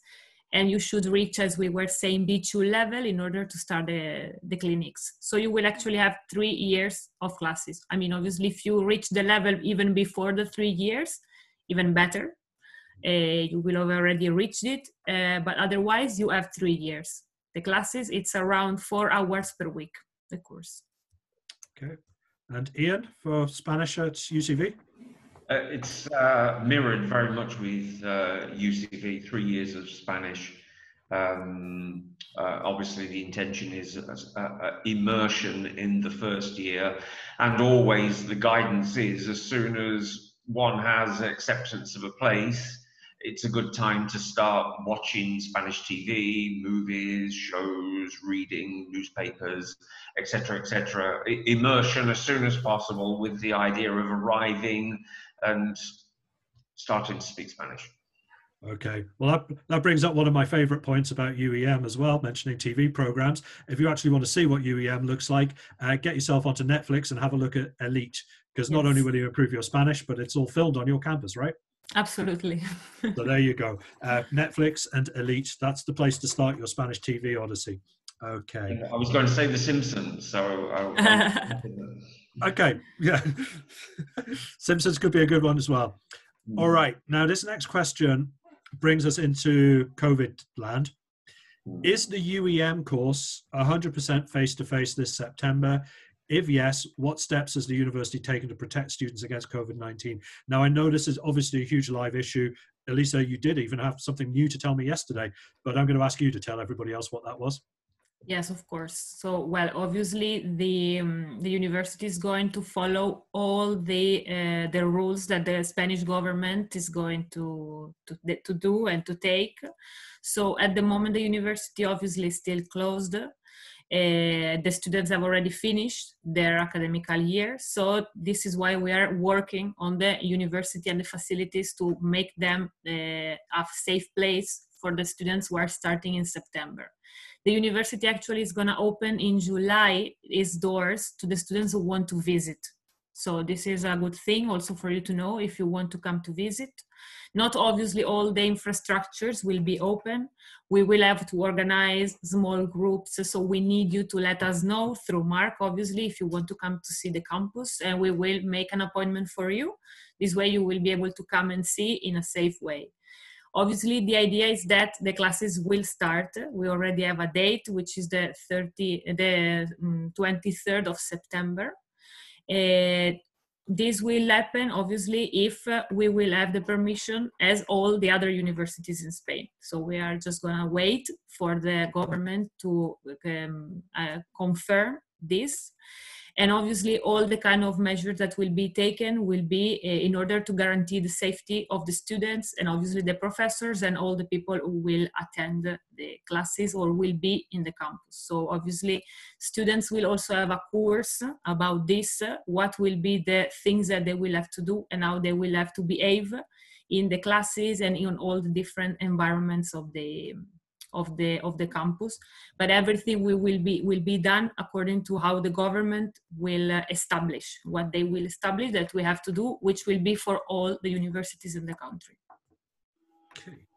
and you should reach, as we were saying, B2 level in order to start the clinics. So you will actually have 3 years of classes. I mean, obviously, if you reach the level even before the 3 years, even better. You will have already reached it, but otherwise you have 3 years. The classes, it's around 4 hours per week, the course. Okay. And Ian, for Spanish at UCV? It's mirrored very much with UCV, 3 years of Spanish. Obviously, the intention is immersion in the first year, and always the guidance is as soon as one has acceptance of a place, it's a good time to start watching Spanish TV, movies, shows, reading newspapers, etc. Immersion as soon as possible with the idea of arriving and starting to speak Spanish. Okay, well, that brings up one of my favorite points about UEM as well, mentioning TV programs. If you actually want to see what UEM looks like, get yourself onto Netflix and have a look at Elite, because not only will you improve your Spanish, but it's all filmed on your campus, right? Absolutely. So there you go. Netflix and Elite, that's the place to start your Spanish TV odyssey. Okay. I was going to say The Simpsons, so... Okay, yeah. Simpsons could be a good one as well. All right, now this next question brings us into COVID land. Is the UEM course 100% face-to-face this September? If yes, what steps has the university taken to protect students against COVID-19? Now, I know this is obviously a huge live issue. Elisa, you did even have something new to tell me yesterday, but I'm going to ask you to tell everybody else what that was. Yes, of course. So, well, obviously, the university is going to follow all the rules that the Spanish government is going to do and to take. So, at the moment, the university obviously is still closed. The students have already finished their academical year. So, this is why we are working on the university and the facilities to make them a safe place for the students who are starting in September. The university actually is going to open in July its doors to the students who want to visit. So this is a good thing also for you to know if you want to come to visit. Not obviously all the infrastructures will be open. We will have to organize small groups. So we need you to let us know through Mark, obviously, if you want to come to see the campus, and we will make an appointment for you. This way you will be able to come and see in a safe way. Obviously, the idea is that the classes will start. We already have a date, which is the 23rd of September. This will happen, obviously, if we will have the permission as all the other universities in Spain. So we are just going to wait for the government to confirm this. And obviously, all the kind of measures that will be taken will be in order to guarantee the safety of the students and obviously the professors and all the people who will attend the classes or will be in the campus. So obviously, students will also have a course about this, what will be the things that they will have to do and how they will have to behave in the classes and in all the different environments of the campus, but everything will be done according to how the government will establish what they will establish that we have to do, which will be for all the universities in the country. Okay.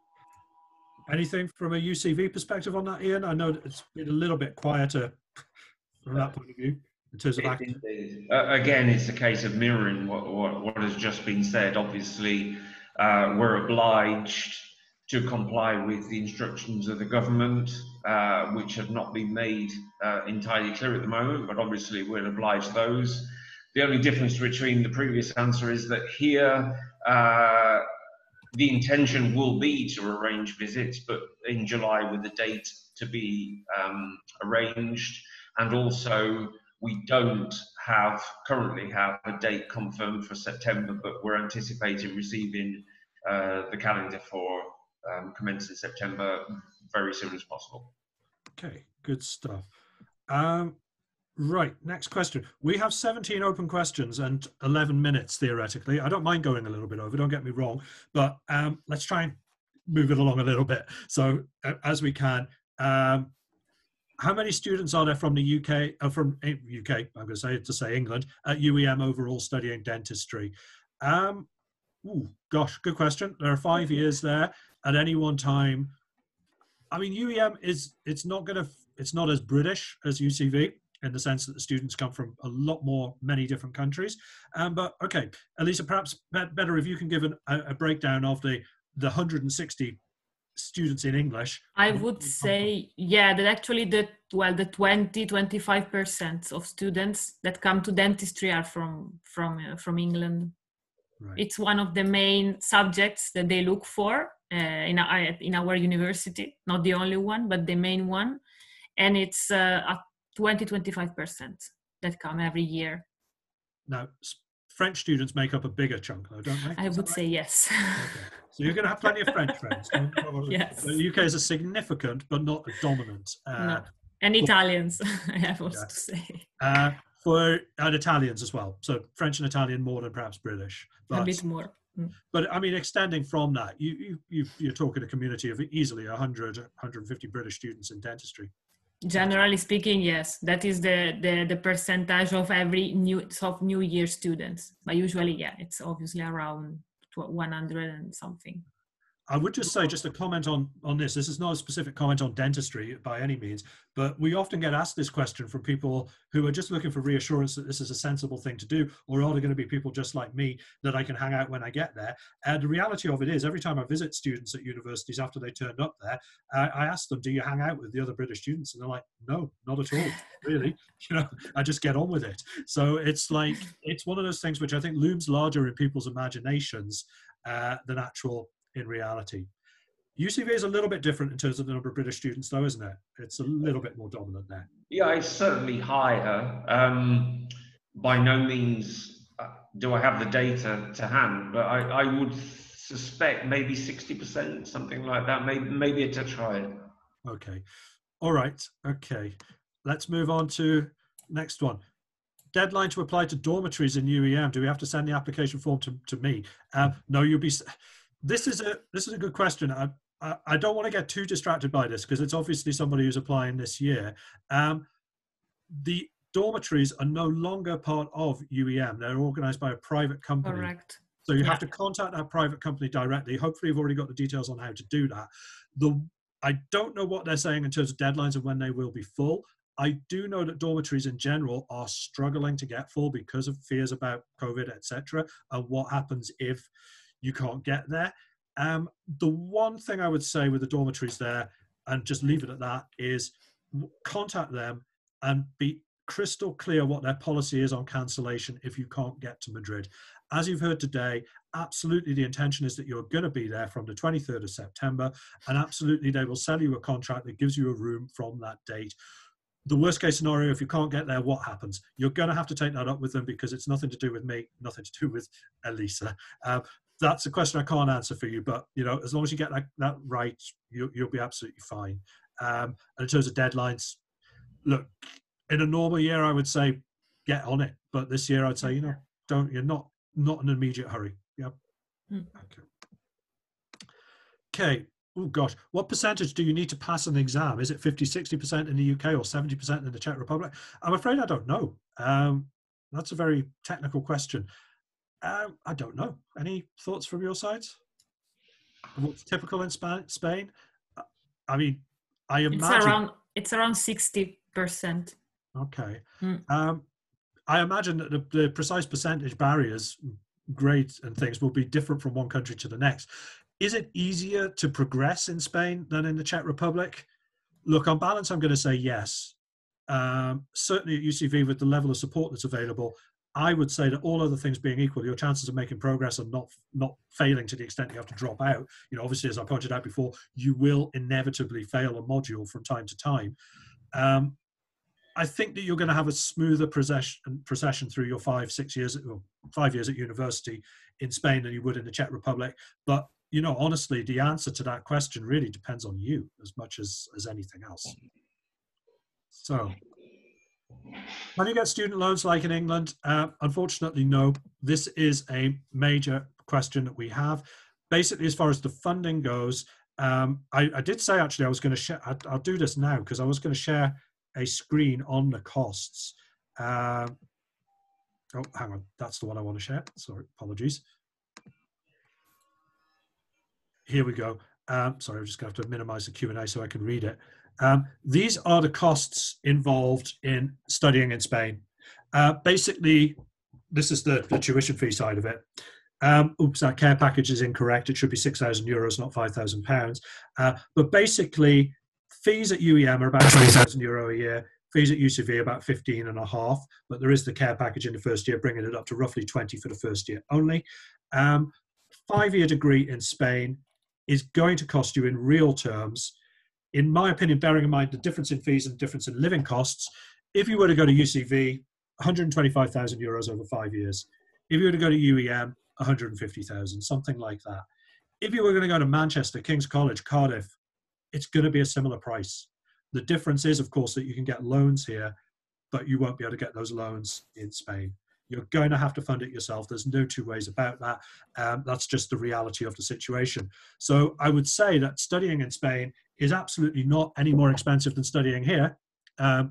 Anything from a UCV perspective on that, Ian? I know it's been a little bit quieter from that point of view in terms of acting. Again, it's a case of mirroring what has just been said. Obviously, we're obliged to comply with the instructions of the government, which have not been made entirely clear at the moment, but obviously we'll oblige those. The only difference between the previous answer is that here, the intention will be to arrange visits, but in July with the date to be arranged. And also, we don't currently have a date confirmed for September, but we're anticipating receiving the calendar for commence in September very soon as possible. Okay, good stuff. Right, next question. We have 17 open questions and 11 minutes theoretically. I don't mind going a little bit over, don't get me wrong, but let's try and move it along a little bit. So as we can, how many students are there from the UK, I'm going to say England, at UEM overall studying dentistry? Gosh, good question. There are 5 years there. At any one time, I mean, UEM it's not as British as UCV in the sense that the students come from many different countries. But okay, Elisa, perhaps better if you can give a breakdown of the 160 students in English. I would say, yeah, that actually the 20-25% of students that come to dentistry are from England. Right. It's one of the main subjects that they look for in our university, not the only one, but the main one. And it's a 20-25% that come every year. Now, French students make up a bigger chunk, though, don't they? I would say yes. Okay. So you're going to have plenty of French friends. Yes. The UK is a significant, but not a dominant. No. And Italians, I have also to say. And Italians as well. So French and Italian more than perhaps British. A bit more. But I mean, extending from that, you're talking a community of easily 100, 150 British students in dentistry. Generally speaking, yes, that is the percentage of every new year students. But usually, yeah, it's obviously around 100 and something. I would just say, just a comment on this. This is not a specific comment on dentistry by any means, but we often get asked this question from people who are just looking for reassurance that this is a sensible thing to do, or are there going to be people just like me that I can hang out when I get there? And the reality of it is, every time I visit students at universities after they turned up there, I ask them, do you hang out with the other British students? And they're like, no, not at all, really. I just get on with it. So it's like, it's one of those things which I think looms larger in people's imaginations than actual in reality. UCV is a little bit different in terms of the number of British students, though, isn't it? It's a little bit more dominant there. Yeah, it's certainly higher. By no means do I have the data to hand, but I would suspect maybe 60%, something like that, maybe a touch higher. Okay. All right. Okay. Let's move on to next one. Deadline to apply to dormitories in UEM. Do we have to send the application form to me? No, you'll be... This is a good question. I don't want to get too distracted by this because it's obviously somebody who's applying this year. The dormitories are no longer part of UEM. They're organized by a private company. Correct. So you have to contact that private company directly. Hopefully you've already got the details on how to do that. I don't know what they're saying in terms of deadlines and when they will be full. I do know that dormitories in general are struggling to get full because of fears about COVID, etc., and what happens if you can't get there. The one thing I would say with the dormitories there, and just leave it at that, is contact them and be crystal clear what their policy is on cancellation if you can't get to Madrid. As you've heard today, absolutely the intention is that you're going to be there from the 23rd of September, and absolutely they will sell you a contract that gives you a room from that date. The worst case scenario, if you can't get there, what happens? You're going to have to take that up with them because it's nothing to do with me, nothing to do with Elisa. That's a question I can't answer for you, but as long as you get that right, you'll be absolutely fine. And in terms of deadlines, look, in a normal year, I would say get on it, but this year I'd say you're not in an immediate hurry. Yep. Okay. Oh gosh, what percentage do you need to pass an exam? Is it 50, 60% in the UK or 70% in the Czech Republic? I'm afraid I don't know. That's a very technical question. I don't know. Any thoughts from your side? What's typical in Spain? I mean, I imagine it's around 60%. Okay. I imagine that the precise percentage barriers, grades and things will be different from one country to the next. Is it easier to progress in Spain than in the Czech Republic? Look, on balance, I'm going to say yes. Certainly at UCV, with the level of support that's available, I would say that all other things being equal, your chances of making progress and not failing to the extent you have to drop out. Obviously, as I pointed out before, you will inevitably fail a module from time to time. I think that you're going to have a smoother procession through your 5 years at university in Spain than you would in the Czech Republic. But honestly, the answer to that question really depends on you as much as anything else. So, can you get student loans like in England? Unfortunately, no. This is a major question that we have. Basically, as far as the funding goes, I did say actually I was going to share. I'll do this now because I was going to share a screen on the costs. Oh, hang on. That's the one I want to share. Sorry, apologies. Here we go. Sorry, I'm just going to have to minimize the Q&A so I can read it. These are the costs involved in studying in Spain. Basically, this is the tuition fee side of it. Oops, that care package is incorrect. It should be €6,000, not £5,000. But basically, fees at UEM are about €20,000 a year. Fees at UCV about 15.5, but there is the care package in the first year, bringing it up to roughly 20 for the first year only. 5-year degree in Spain is going to cost you in real terms, in my opinion, bearing in mind the difference in fees and the difference in living costs. If you were to go to UCV, €125,000 over 5 years. If you were to go to UEM, 150,000, something like that. If you were going to go to Manchester, King's College, Cardiff, it's going to be a similar price. The difference is, of course, that you can get loans here, but you won't be able to get those loans in Spain. You're going to have to fund it yourself. There's no two ways about that. That's just the reality of the situation. So I would say that studying in Spain is absolutely not any more expensive than studying here,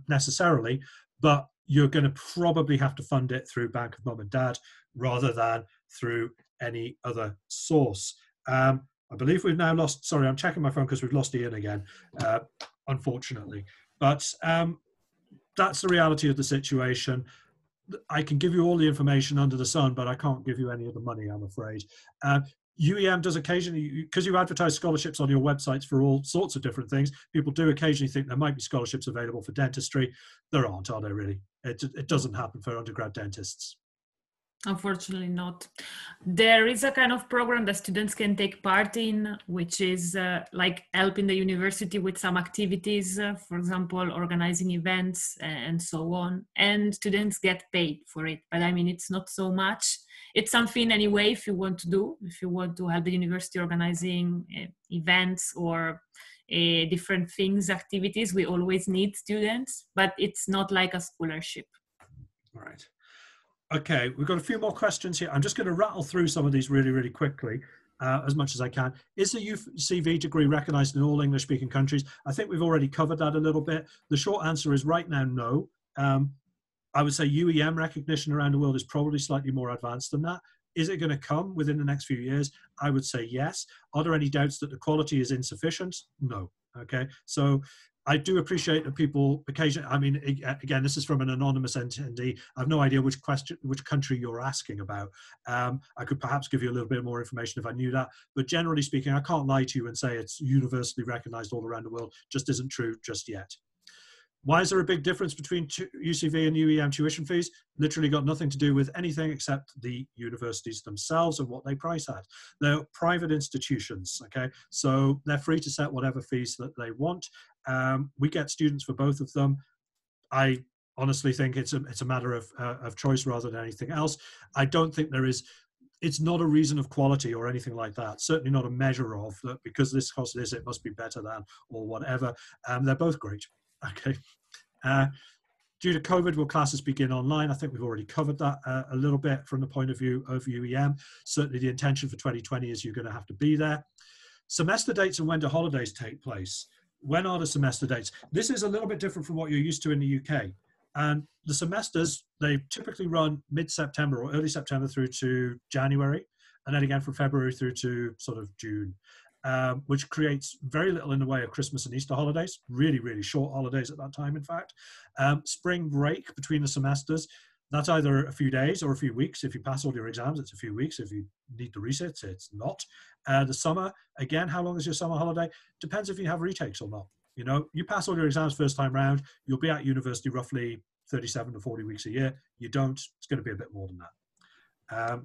necessarily, but you're going to probably have to fund it through Bank of Mum and Dad rather than through any other source. I believe we've now lost, sorry, I'm checking my phone because we've lost Ian again, unfortunately. But that's the reality of the situation. I can give you all the information under the sun, but I can't give you any of the money, I'm afraid. UEM does occasionally, because you advertise scholarships on your websites for all sorts of different things, people do occasionally think there might be scholarships available for dentistry. There aren't, are there really? It doesn't happen for undergrad dentists. Unfortunately not. There is a kind of program that students can take part in, which is like helping the university with some activities, for example, organizing events and so on. And students get paid for it. But I mean, it's not so much. It's something anyway, if you want to do, if you want to help the university organizing events or different things, activities, we always need students, but it's not like a scholarship. All right. Okay, we've got a few more questions here. I'm just going to rattle through some of these really, really quickly, as much as I can. Is the UCV degree recognized in all English-speaking countries? I think we've already covered that a little bit. The short answer is right now, no. I would say UEM recognition around the world is probably slightly more advanced than that. Is it going to come within the next few years? I would say yes. Are there any doubts that the quality is insufficient? No. Okay, so I do appreciate that people occasionally, I mean, again, this is from an anonymous attendee. I have no idea which country you're asking about. I could perhaps give you a little bit more information if I knew that, but generally speaking, I can't lie to you and say it's universally recognized all around the world. Just isn't true just yet. Why is there a big difference between UCV and UEM tuition fees? Literally got nothing to do with anything except the universities themselves and what they price at. They're private institutions, okay? So they're free to set whatever fees that they want. We get students for both of them. I honestly think it's a matter of choice rather than anything else. I don't think there is, it's not a reason of quality or anything like that. Certainly not a measure of that because this costs this, it must be better than or whatever. They're both great. Okay. Due to COVID, will classes begin online? I think we've already covered that a little bit from the point of view of UEM. Certainly the intention for 2020 is you're going to have to be there. Semester dates and when do holidays take place? When are the semester dates? This is a little bit different from what you're used to in the UK. And the semesters, they typically run mid-September or early September through to January, and then again from February through to sort of June. Which creates very little in the way of Christmas and Easter holidays, really, really short holidays at that time, in fact. Spring break between the semesters, that's either a few days or a few weeks. If you pass all your exams, it's a few weeks. If you need to resit, it's not. The summer, again, how long is your summer holiday? Depends if you have retakes or not. You know, you pass all your exams first time round, you'll be at university roughly 37 to 40 weeks a year. You don't, it's going to be a bit more than that.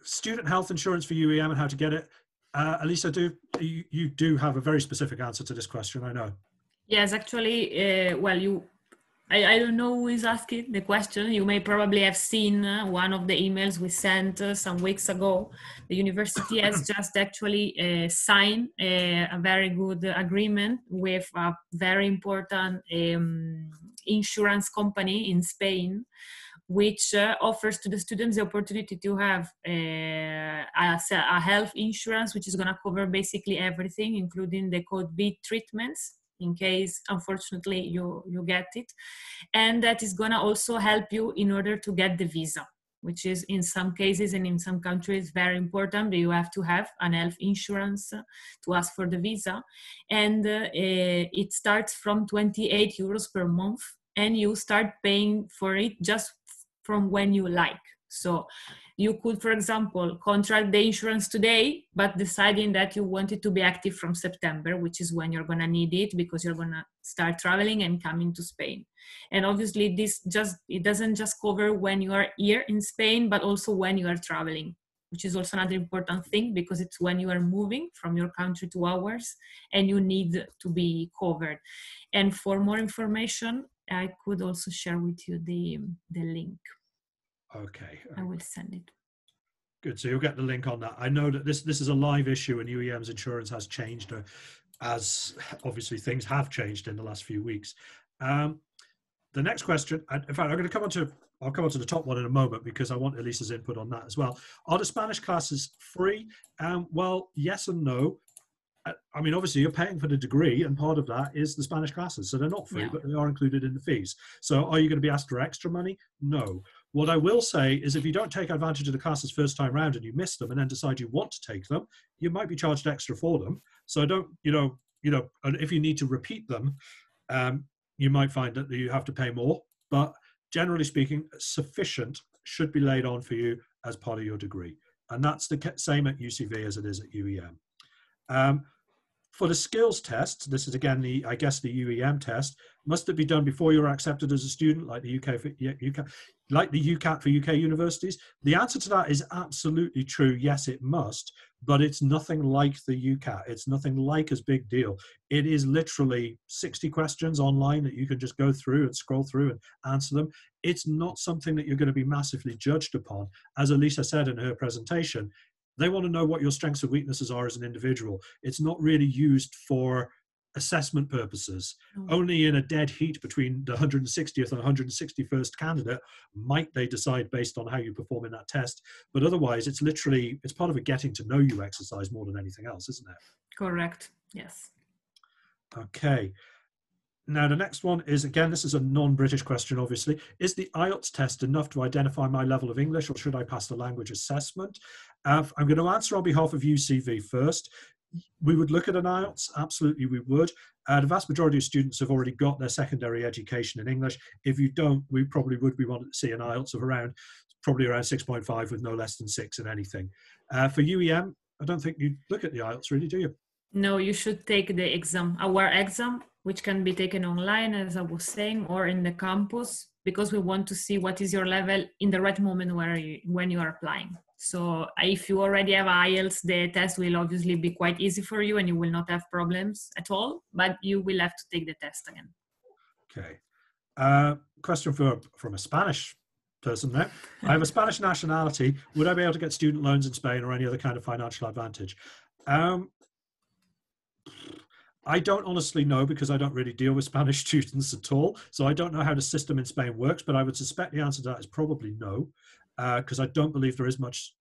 Student health insurance for UEM and how to get it. Elisa, you do have a very specific answer to this question, I know. Yes, actually, well, I don't know who is asking the question. You may probably have seen one of the emails we sent some weeks ago. The university has just actually signed a very good agreement with a very important insurance company in Spain, which offers to the students the opportunity to have a health insurance, which is going to cover basically everything, including the COVID treatments, in case, unfortunately, you get it. And that is going to also help you in order to get the visa, which is in some cases and in some countries very important, but you have to have an health insurance to ask for the visa. And it starts from 28 euros per month, and you start paying for it just from when you like. So you could, for example, contract the insurance today, but deciding that you want it to be active from September, which is when you're going to need it because you're going to start traveling and coming to Spain. And obviously it doesn't just cover when you are here in Spain, but also when you are traveling, which is also another important thing because it's when you are moving from your country to ours and you need to be covered. And for more information, I could also share with you the link. Okay. I will send it. Good. So you'll get the link on that. I know that this is a live issue, and UEM's insurance has changed, as obviously things have changed in the last few weeks. The next question, in fact, I'll come on to the top one in a moment because I want Elisa's input on that as well. Are the Spanish classes free? Well, yes and no. I mean, obviously you're paying for the degree, and part of that is the Spanish classes. So they're not free, but they are included in the fees. So are you going to be asked for extra money? No. What I will say is if you don't take advantage of the classes first time round and you miss them and then decide you want to take them, you might be charged extra for them. So don't, and if you need to repeat them, you might find that you have to pay more. But generally speaking, sufficient should be laid on for you as part of your degree. And that's the same at UCV as it is at UEM. For the skills test, this is again the UEM test. Must it be done before you're accepted as a student, like the UCAT for UK universities? The answer to that is absolutely true. Yes, it must, but it's nothing like the UCAT. It's nothing like as big deal. It is literally 60 questions online that you can just go through and scroll through and answer them. It's not something that you're going to be massively judged upon. As Elisa said in her presentation, they want to know what your strengths and weaknesses are as an individual. It's not really used for assessment purposes. Only in a dead heat between the 160th and 161st candidate might they decide based on how you perform in that test. But otherwise, it's part of a getting to know you exercise more than anything else, isn't it? Correct. Yes. Okay. Now, the next one is, again, this is a non-British question, obviously. Is the IELTS test enough to identify my level of English, or should I pass the language assessment? I'm going to answer on behalf of UCV first. We would look at an IELTS. Absolutely, we would. The vast majority of students have already got their secondary education in English. If you don't, we probably would be wanting to see an IELTS of probably around 6.5 with no less than 6 in anything. For UEM, I don't think you look at the IELTS really, do you? No, you should take the exam, our exam, which can be taken online, as I was saying, or in the campus, because we want to see what is your level in the right moment when you are applying. So if you already have IELTS, the test will obviously be quite easy for you and you will not have problems at all, but you will have to take the test again. Okay. Question from a Spanish person there. I have a Spanish nationality. Would I be able to get student loans in Spain or any other kind of financial advantage? I don't honestly know because I don't really deal with Spanish students at all. So I don't know how the system in Spain works, but I would suspect the answer to that is probably no, because I don't believe there is much.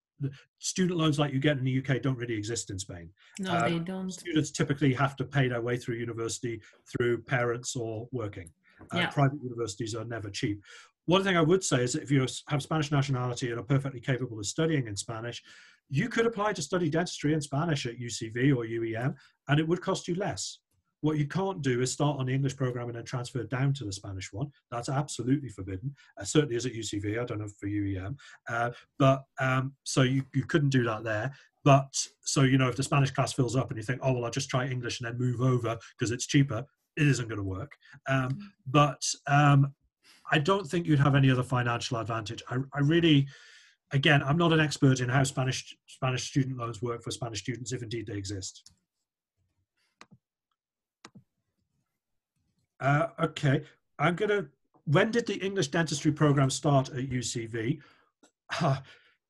Student loans like you get in the UK don't really exist in Spain. No, they don't. Students typically have to pay their way through university through parents or working. Private universities are never cheap. One thing I would say is that if you have Spanish nationality and are perfectly capable of studying in Spanish, you could apply to study dentistry in Spanish at UCV or UEM, and it would cost you less. What you can't do is start on the English program and then transfer down to the Spanish one. That's absolutely forbidden. Certainly is at UCV. I don't know for UEM. So you couldn't do that there. But so, if the Spanish class fills up and you think, oh, well, I'll just try English and then move over because it's cheaper, it isn't going to work. I don't think you'd have any other financial advantage. I really, again, I'm not an expert in how Spanish student loans work for Spanish students, if indeed they exist. Okay, when did the English dentistry program start at UCV?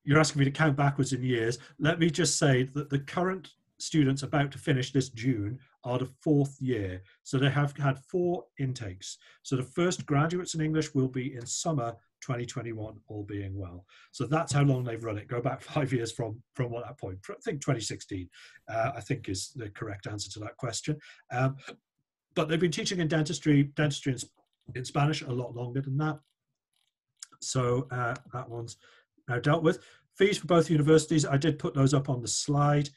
You're asking me to count backwards in years. Let me just say that the current students about to finish this June are the 4th year. So they have had 4 intakes. So the first graduates in English will be in summer 2021, all being well. So that's how long they've run it. Go back 5 years from what that point. I think 2016, I think is the correct answer to that question. But they've been teaching in dentistry in Spanish a lot longer than that. So that one's now dealt with. Fees for both universities, I did put those up on the slide.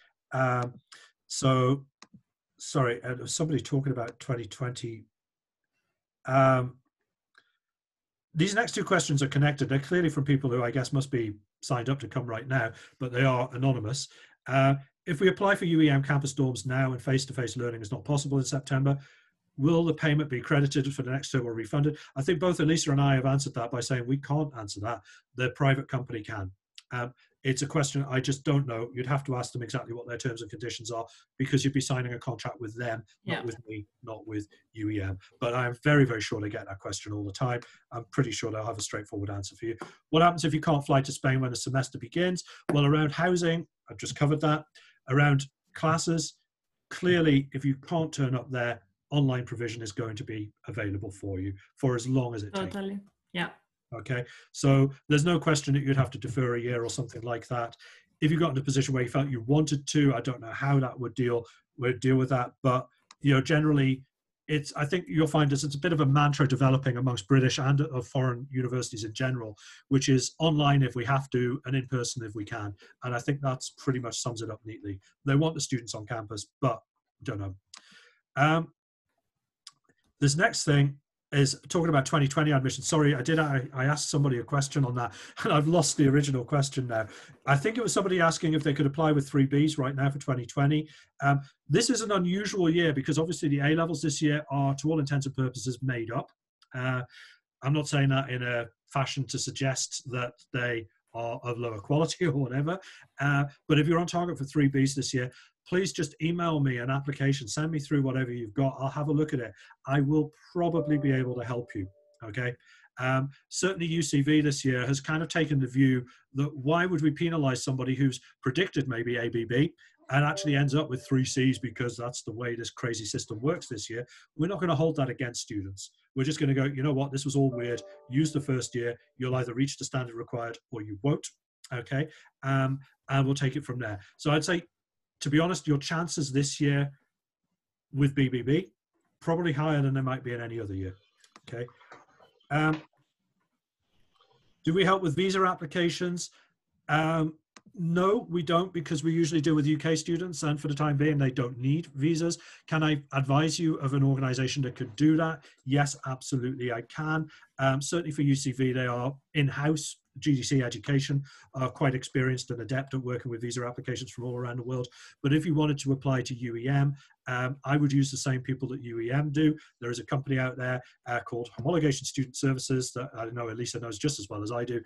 So, sorry, somebody talking about 2020. These next 2 questions are connected. They're clearly from people who I guess must be signed up to come right now, but they are anonymous. If we apply for UEM campus dorms now and face-to-face learning is not possible in September, will the payment be credited for the next term or refunded? I think both Elisa and I have answered that by saying we can't answer that. The private company can. It's a question I just don't know. You'd have to ask them exactly what their terms and conditions are, because you'd be signing a contract with them, not with me, not with UEM. But I'm very, very sure they get that question all the time. I'm pretty sure they'll have a straightforward answer for you. What happens if you can't fly to Spain when the semester begins? Well, around housing, I've just covered that. Around classes, clearly, if you can't turn up there, online provision is going to be available for you for as long as it takes. Totally, yeah. Okay, so there's no question that you'd have to defer a year or something like that. If you got in a position where you felt you wanted to, I don't know how that would deal with that, but generally, I think you'll find it's a bit of a mantra developing amongst British and foreign universities in general, which is online if we have to and in person if we can. And I think that's pretty much sums it up neatly. They want the students on campus, but don't know. This next thing is talking about 2020 admission. Sorry, I asked somebody a question on that, and I've lost the original question now. I think it was somebody asking if they could apply with 3Bs right now for 2020. This is an unusual year because obviously the A-levels this year are, to all intents and purposes, made up. I'm not saying that in a fashion to suggest that they are of lower quality or whatever, but if you're on target for 3Bs this year, please just email me an application, send me through whatever you've got. I'll have a look at it. I will probably be able to help you, okay? Certainly UCV this year has kind of taken the view that why would we penalize somebody who's predicted maybe ABB and actually ends up with 3Cs because that's the way this crazy system works this year. We're not going to hold that against students. We're just going to go, you know what, this was all weird. Use the first year. You'll either reach the standard required or you won't, okay? And we'll take it from there. So I'd say, to be honest, your chances this year with BBB, probably higher than they might be in any other year, okay? Do we help with visa applications? No, we don't, because we usually deal with UK students, and for the time being, they don't need visas. Can I advise you of an organization that could do that? Yes, absolutely, I can. Certainly for UCV, they are in-house. GDC Education are quite experienced and adept at working with visa applications from all around the world. But if you wanted to apply to UEM, I would use the same people that UEM do. There is a company out there called Homologation Student Services that I know Elisa knows just as well as I do.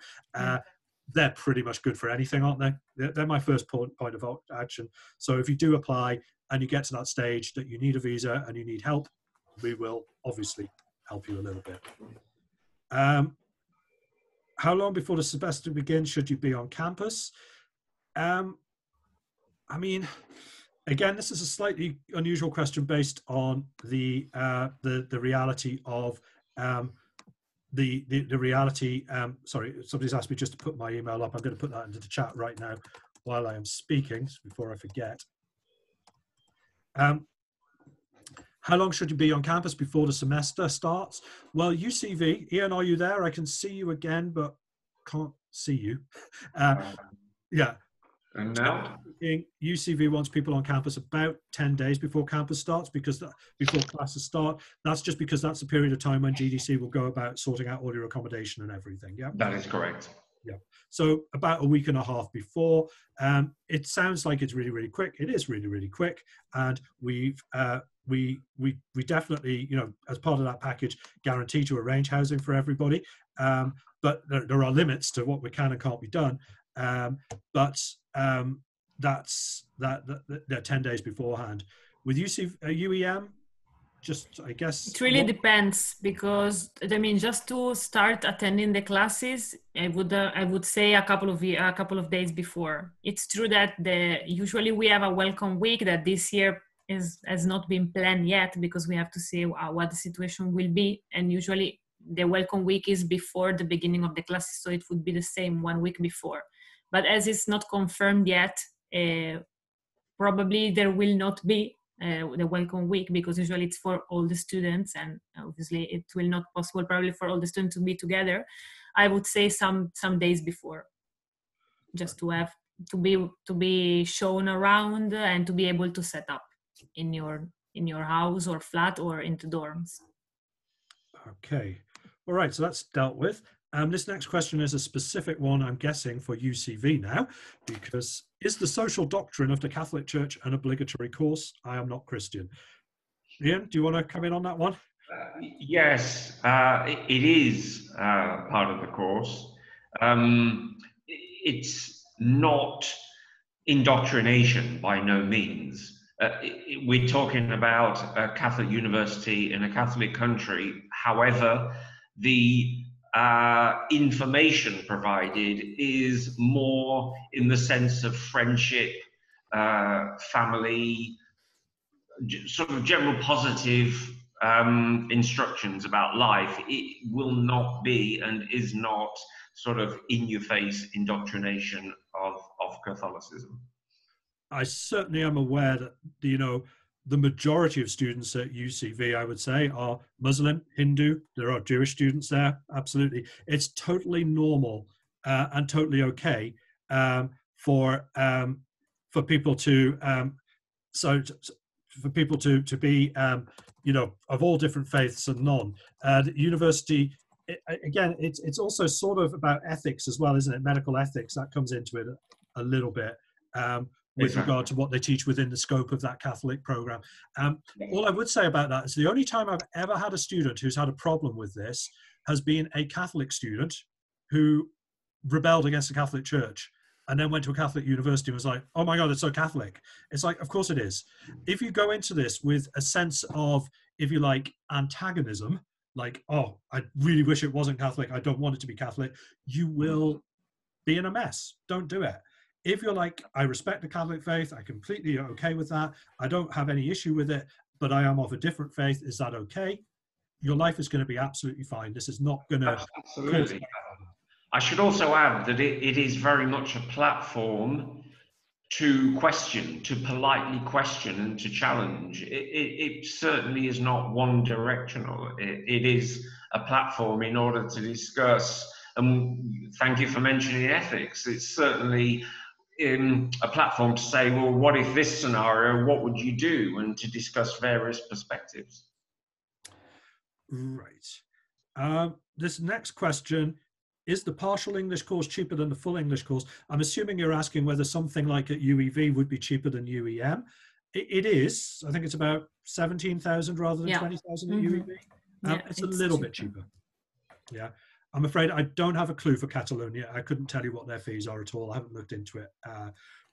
They're pretty much good for anything, aren't they? They're my first point of action. So if you do apply and you get to that stage that you need a visa and you need help, we will obviously help you a little bit. How long before the semester begins should you be on campus? I mean, again, this is a slightly unusual question based on the reality of the reality. Sorry, somebody's asked me just to put my email up. I'm going to put that into the chat right now while I am speaking before I forget. How long should you be on campus before the semester starts? Well, UCV, Ian, are you there? I can see you again, but can't see you. Yeah. And now? UCV wants people on campus about 10 days before campus starts, because before classes start. That's just because that's a period of time when GDC will go about sorting out all your accommodation and everything. Yeah, that is correct. Yeah, so about a week and a half before. It sounds like it's really, really quick. It is really, really quick, and we definitely, you know, as part of that package, guarantee to arrange housing for everybody. But there are limits to what we can and can't be done. That's 10 days beforehand. With UEM, just, I guess it really depends, because I mean, just to start attending the classes, I would say a couple of days before. It's true that usually we have a welcome week that this year has not been planned yet, because we have to see what the situation will be, and usually the welcome week is before the beginning of the classes, so it would be the same 1 week before. But as it's not confirmed yet, probably there will not be the welcome week, because usually it's for all the students, and obviously it will not possible probably for all the students to be together. I would say some days before, just to have to be shown around and to be able to set up in your house or flat or into dorms. Okay, all right, so that's dealt with. This next question is a specific one, I'm guessing, for UCV now, because is the social doctrine of the Catholic Church an obligatory course? I am not Christian. Ian, do you want to come in on that one? Yes, it is part of the course. It's not indoctrination by no means. We're talking about a Catholic university in a Catholic country. However, the information provided is more in the sense of friendship, family, sort of general positive instructions about life. It will not be and is not sort of in-your-face indoctrination of Catholicism. I certainly am aware that, you know, the majority of students at UCV, I would say, are Muslim, Hindu. There are Jewish students there. Absolutely. It's totally normal and totally okay for people to for people to be you know, of all different faiths and none. The university, again, it's also sort of about ethics as well, isn't it? Medical ethics, that comes into it a little bit. With regard to what they teach within the scope of that Catholic program. All I would say about that is the only time I've ever had a student who's had a problem with this has been a Catholic student who rebelled against the Catholic Church and then went to a Catholic university and was like, oh my God, it's so Catholic. It's like, of course it is. If you go into this with a sense of, if you like, antagonism, like, oh, I really wish it wasn't Catholic, I don't want it to be Catholic, you will be in a mess. Don't do it. If you're like, I respect the Catholic faith, I completely okay with that, I don't have any issue with it, but I am of a different faith, is that okay? Your life is going to be absolutely fine. This is not going to... Absolutely. I should also add that it is very much a platform to question, to politely question and to challenge. It certainly is not one directional. It is a platform in order to discuss, and thank you for mentioning ethics. It's certainly a platform to say, well, what if this scenario, what would you do? And to discuss various perspectives. Right. This next question, is the partial English course cheaper than the full English course? I'm assuming you're asking whether something like at UEV would be cheaper than UEM. It is. I think it's about 17,000 rather than 20,000 at UEV. It's a little bit cheaper. Yeah. I'm afraid I don't have a clue for Catalonia. I couldn't tell you what their fees are at all. I haven't looked into it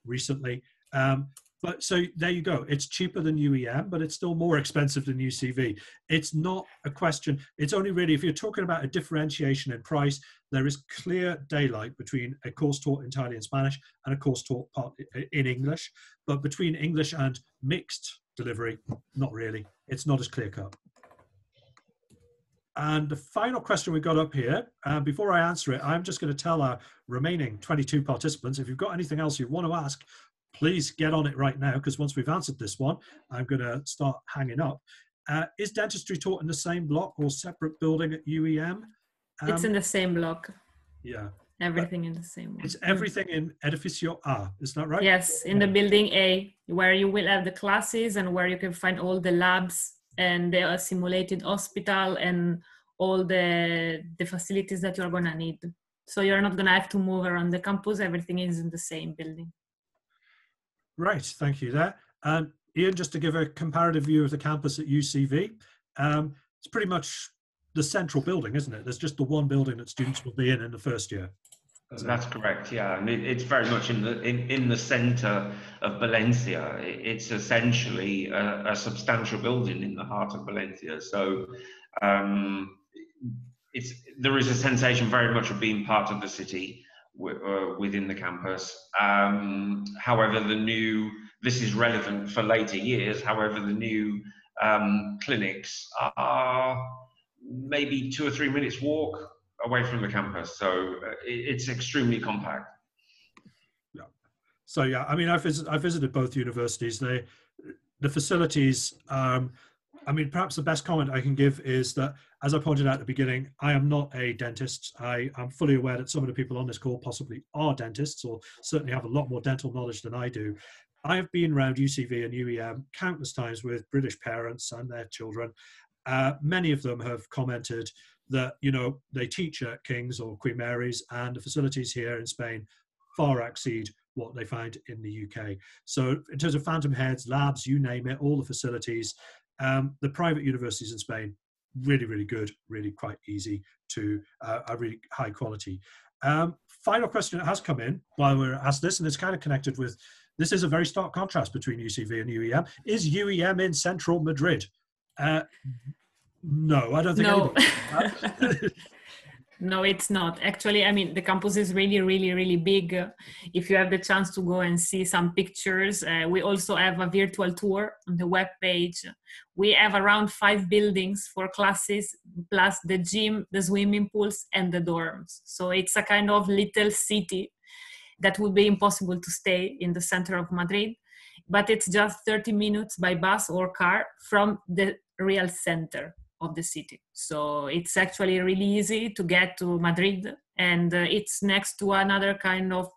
recently. But so there you go. It's cheaper than UEM, but it's still more expensive than UCV. It's not a question. It's only really, if you're talking about a differentiation in price, there is clear daylight between a course taught entirely in Spanish and a course taught partly in English. But between English and mixed delivery, not really. It's not as clear cut. And the final question we got up here, before I answer it, I'm just going to tell our remaining 22 participants, if you've got anything else you want to ask, please get on it right now, because once we've answered this one, I'm going to start hanging up. Is dentistry taught in the same block or separate building at UEM? It's in the same block. Yeah. Everything in the same one. It's everything in Edificio A, is that right? Yes, in the building A, where you will have the classes and where you can find all the labs and the simulated hospital and all the facilities that you're gonna need. So you're not gonna have to move around the campus, everything is in the same building. Right, thank you there. Ian, just to give a comparative view of the campus at UCV, it's pretty much the central building, isn't it? There's just the one building that students will be in the first year. That's correct, yeah. I mean, it's very much in the center of Valencia. It's essentially a substantial building in the heart of Valencia. So there is a sensation very much of being part of the city within the campus. However, this is relevant for later years. However, the new clinics are maybe 2 or 3 minutes walk away from the campus, so it's extremely compact. Yeah. So yeah, I mean, I visited both universities. The facilities. I mean, perhaps the best comment I can give is that, as I pointed out at the beginning, I am not a dentist. I am fully aware that some of the people on this call possibly are dentists, or certainly have a lot more dental knowledge than I do. I have been around UCV and UEM countless times with British parents and their children. Many of them have commented that, you know, they teach at King's or Queen Mary's, and the facilities here in Spain far exceed what they find in the UK. So in terms of phantom heads, labs, you name it, all the facilities, the private universities in Spain, really, really good, really quite easy to, are really high quality. final question that has come in while we're asked this, and it's kind of connected with, this is a very stark contrast between UCV and UEM. Is UEM in central Madrid? No, I don't think No. anybody. No, it's not. Actually, I mean, the campus is really, really, really big. If you have the chance to go and see some pictures, we also have a virtual tour on the web page. We have around 5 buildings for classes, plus the gym, the swimming pools, and the dorms. So it's a kind of little city that would be impossible to stay in the center of Madrid, but it's just 30 minutes by bus or car from the real center of the city. So it's actually really easy to get to Madrid, and it's next to another kind of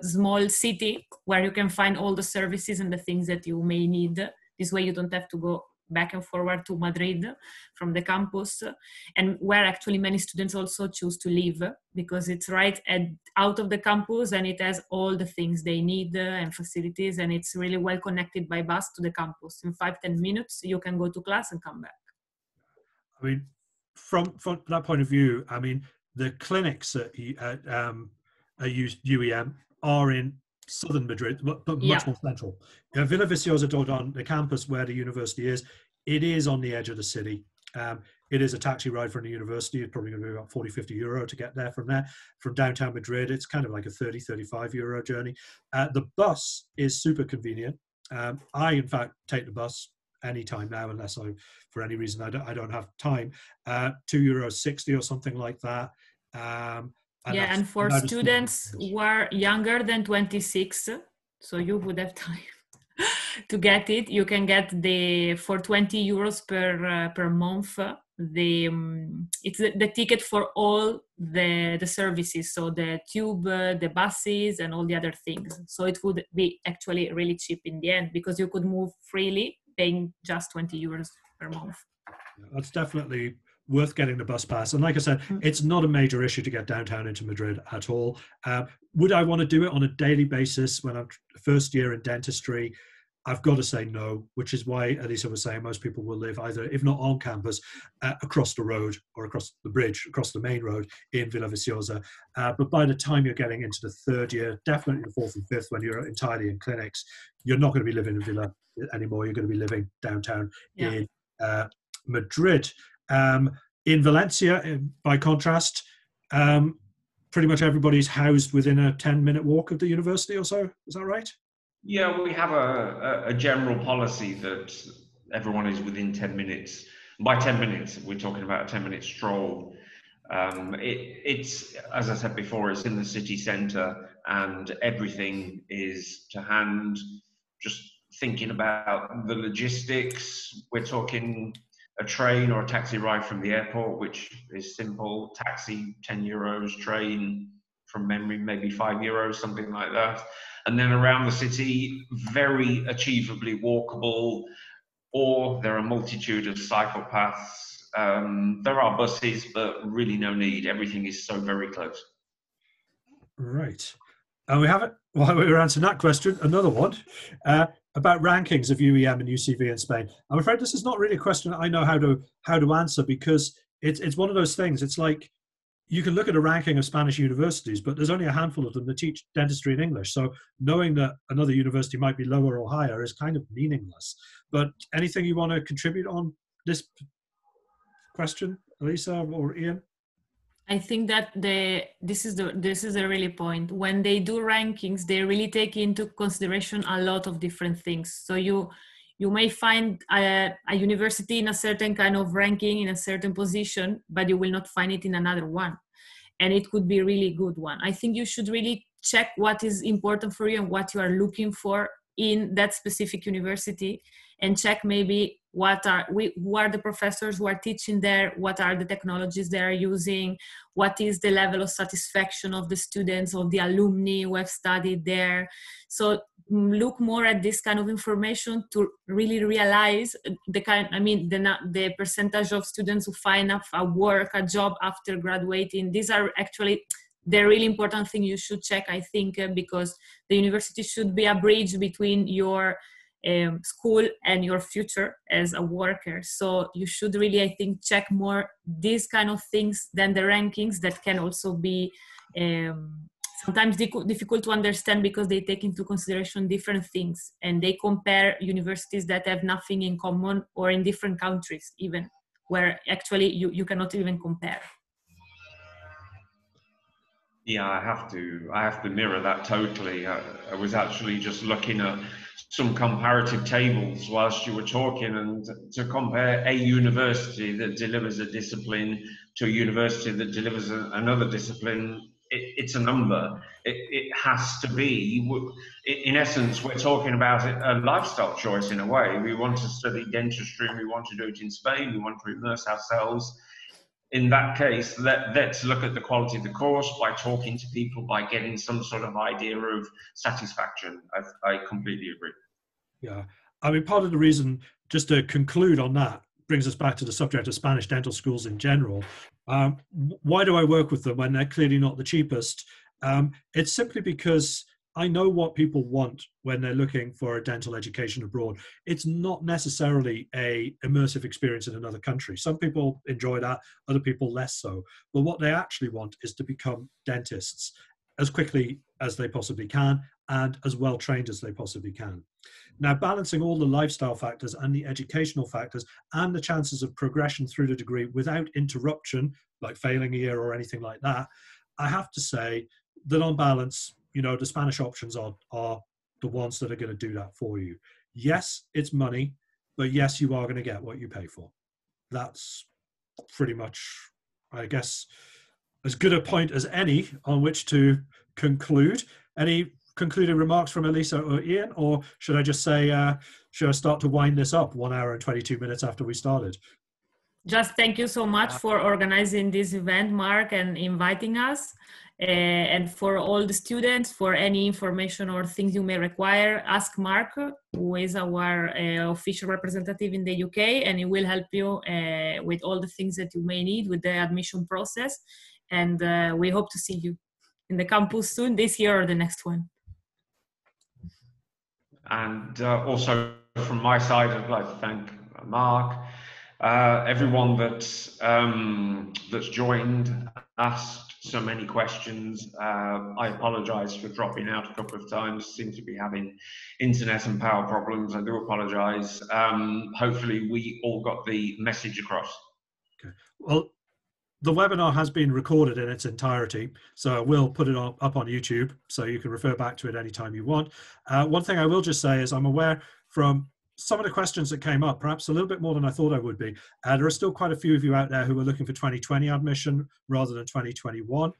small city where you can find all the services and the things that you may need. This way you don't have to go back and forward to Madrid from the campus, and where actually many students also choose to live, because it's right out of the campus and it has all the things they need and facilities, and it's really well connected by bus to the campus. In 5-10 minutes you can go to class and come back. I mean, from that point of view, I mean, the clinics at UEM are in southern Madrid, but much more central. Villaviciosa Dordon, the campus where the university is, it is on the edge of the city. It is a taxi ride from the university. It's probably going to be about 40-50 euro to get there. From downtown Madrid, it's kind of like a 30-35 euro journey. The bus is super convenient. I, in fact, take the bus anytime now, unless for any reason I don't have time. €2.60 or something like that. And for students who are younger than 26, so you would have time to get it. You can get for 20 euros per month. It's the ticket for all the services, so the tube, the buses, and all the other things. So it would be actually really cheap in the end, because you could move freely, paying just 20 euros per month. That's definitely worth getting the bus pass. And like I said, it's not a major issue to get downtown into Madrid at all. Would I want to do it on a daily basis when I'm first year in dentistry? I've got to say no, which is why Elisa was saying most people will live either, if not on campus, across the road or across the bridge, across the main road in Villaviciosa. But by the time you're getting into the third year, definitely the fourth and fifth, when you're entirely in clinics, you're not going to be living in Villa anymore. You're going to be living downtown in Madrid. In Valencia, by contrast, pretty much everybody's housed within a 10-minute walk of the university or so. Is that right? Yeah, we have a general policy that everyone is within 10 minutes. By 10 minutes, we're talking about a 10-minute stroll. It's, as I said before, it's in the city centre, and everything is to hand. Just thinking about the logistics, we're talking a train or a taxi ride from the airport, which is simple. Taxi, 10 euros, train, from memory, maybe 5 euros, something like that. And then around the city, very achievably walkable, or there are a multitude of cycle paths. There are buses, but really no need. Everything is so very close. Right. And we have it, while we were answering that question, another one about rankings of UEM and UCV in Spain. I'm afraid this is not really a question I know how to answer, because it's one of those things. It's like, you can look at a ranking of Spanish universities, but there's only a handful of them that teach dentistry in English. So knowing that another university might be lower or higher is kind of meaningless. But anything you want to contribute on this question, Elisa or Ian? I think that this is the really point. When they do rankings, they really take into consideration a lot of different things. So you may find a university in a certain kind of ranking, in a certain position, but you will not find it in another one. And it could be a really good one. I think you should really check what is important for you and what you are looking for in that specific university, and check maybe who are the professors who are teaching there, what are the technologies they are using, what is the level of satisfaction of the students, of the alumni who have studied there. So look more at this kind of information to really realize the percentage of students who find a job after graduating. These are actually the really important thing you should check, I think, because the university should be a bridge between your school and your future as a worker. So you should really, I think, check more these kind of things than the rankings that can also be sometimes difficult to understand because they take into consideration different things, and they compare universities that have nothing in common, or in different countries even, where actually you cannot even compare. Yeah, I have to mirror that totally. I was actually just looking at some comparative tables whilst you were talking, and to compare a university that delivers a discipline to a university that delivers another discipline, it's a number. It has to be, in essence, we're talking about a lifestyle choice in a way. We want to study dentistry, and we want to do it in Spain, we want to immerse ourselves. In that case, let's look at the quality of the course by talking to people, by getting some sort of idea of satisfaction. I completely agree. Yeah, I mean, part of the reason, just to conclude on that, brings us back to the subject of Spanish dental schools in general. Why do I work with them when they're clearly not the cheapest? It's simply because I know what people want when they're looking for a dental education abroad. It's not necessarily a immersive experience in another country. Some people enjoy that, other people less so. But what they actually want is to become dentists as quickly as they possibly can and as well trained as they possibly can. Now, balancing all the lifestyle factors and the educational factors and the chances of progression through the degree without interruption, like failing a year or anything like that, I have to say that on balance, you know, the Spanish options are the ones that are going to do that for you. Yes, it's money, but yes, you are going to get what you pay for. That's pretty much, I guess, as good a point as any on which to conclude. Any concluding remarks from Elisa or Ian, or should I just say, should I start to wind this up 1 hour and 22 minutes after we started? Just thank you so much for organizing this event, Mark, and inviting us. And for all the students, for any information or things you may require, ask Mark, who is our official representative in the UK, and he will help you with all the things that you may need with the admission process. And we hope to see you in the campus soon, this year or the next one. And also from my side, I'd like to thank Mark, everyone that's joined, asked so many questions. I apologize for dropping out a couple of times. Seem to be having internet and power problems. I do apologize. Hopefully we all got the message across. Okay. Well, the webinar has been recorded in its entirety, so we'll put it up on YouTube, so you can refer back to it anytime you want. One thing I will just say is I'm aware from some of the questions that came up, perhaps a little bit more than I thought I would be. There are still quite a few of you out there who are looking for 2020 admission rather than 2021.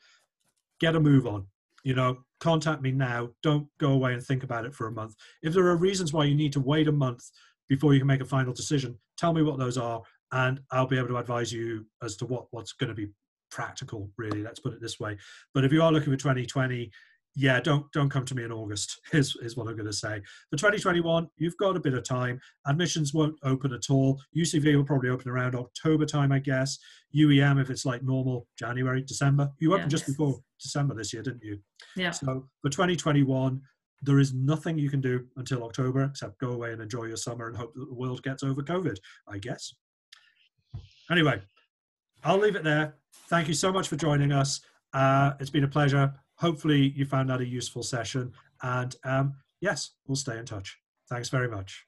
Get a move on. You know, contact me now. Don't go away and think about it for a month. If there are reasons why you need to wait a month before you can make a final decision, tell me what those are, and I'll be able to advise you as to what's going to be practical, really. Let's put it this way. But if you are looking for 2020, yeah, don't come to me in August, is what I'm going to say. For 2021, you've got a bit of time. Admissions won't open at all. UCV will probably open around October time, I guess. UEM, if it's like normal, January, December. You opened just before December this year, didn't you? Yeah. So for 2021, there is nothing you can do until October except go away and enjoy your summer and hope that the world gets over COVID, I guess. Anyway, I'll leave it there. Thank you so much for joining us. It's been a pleasure. Hopefully you found that a useful session. And yes, we'll stay in touch. Thanks very much.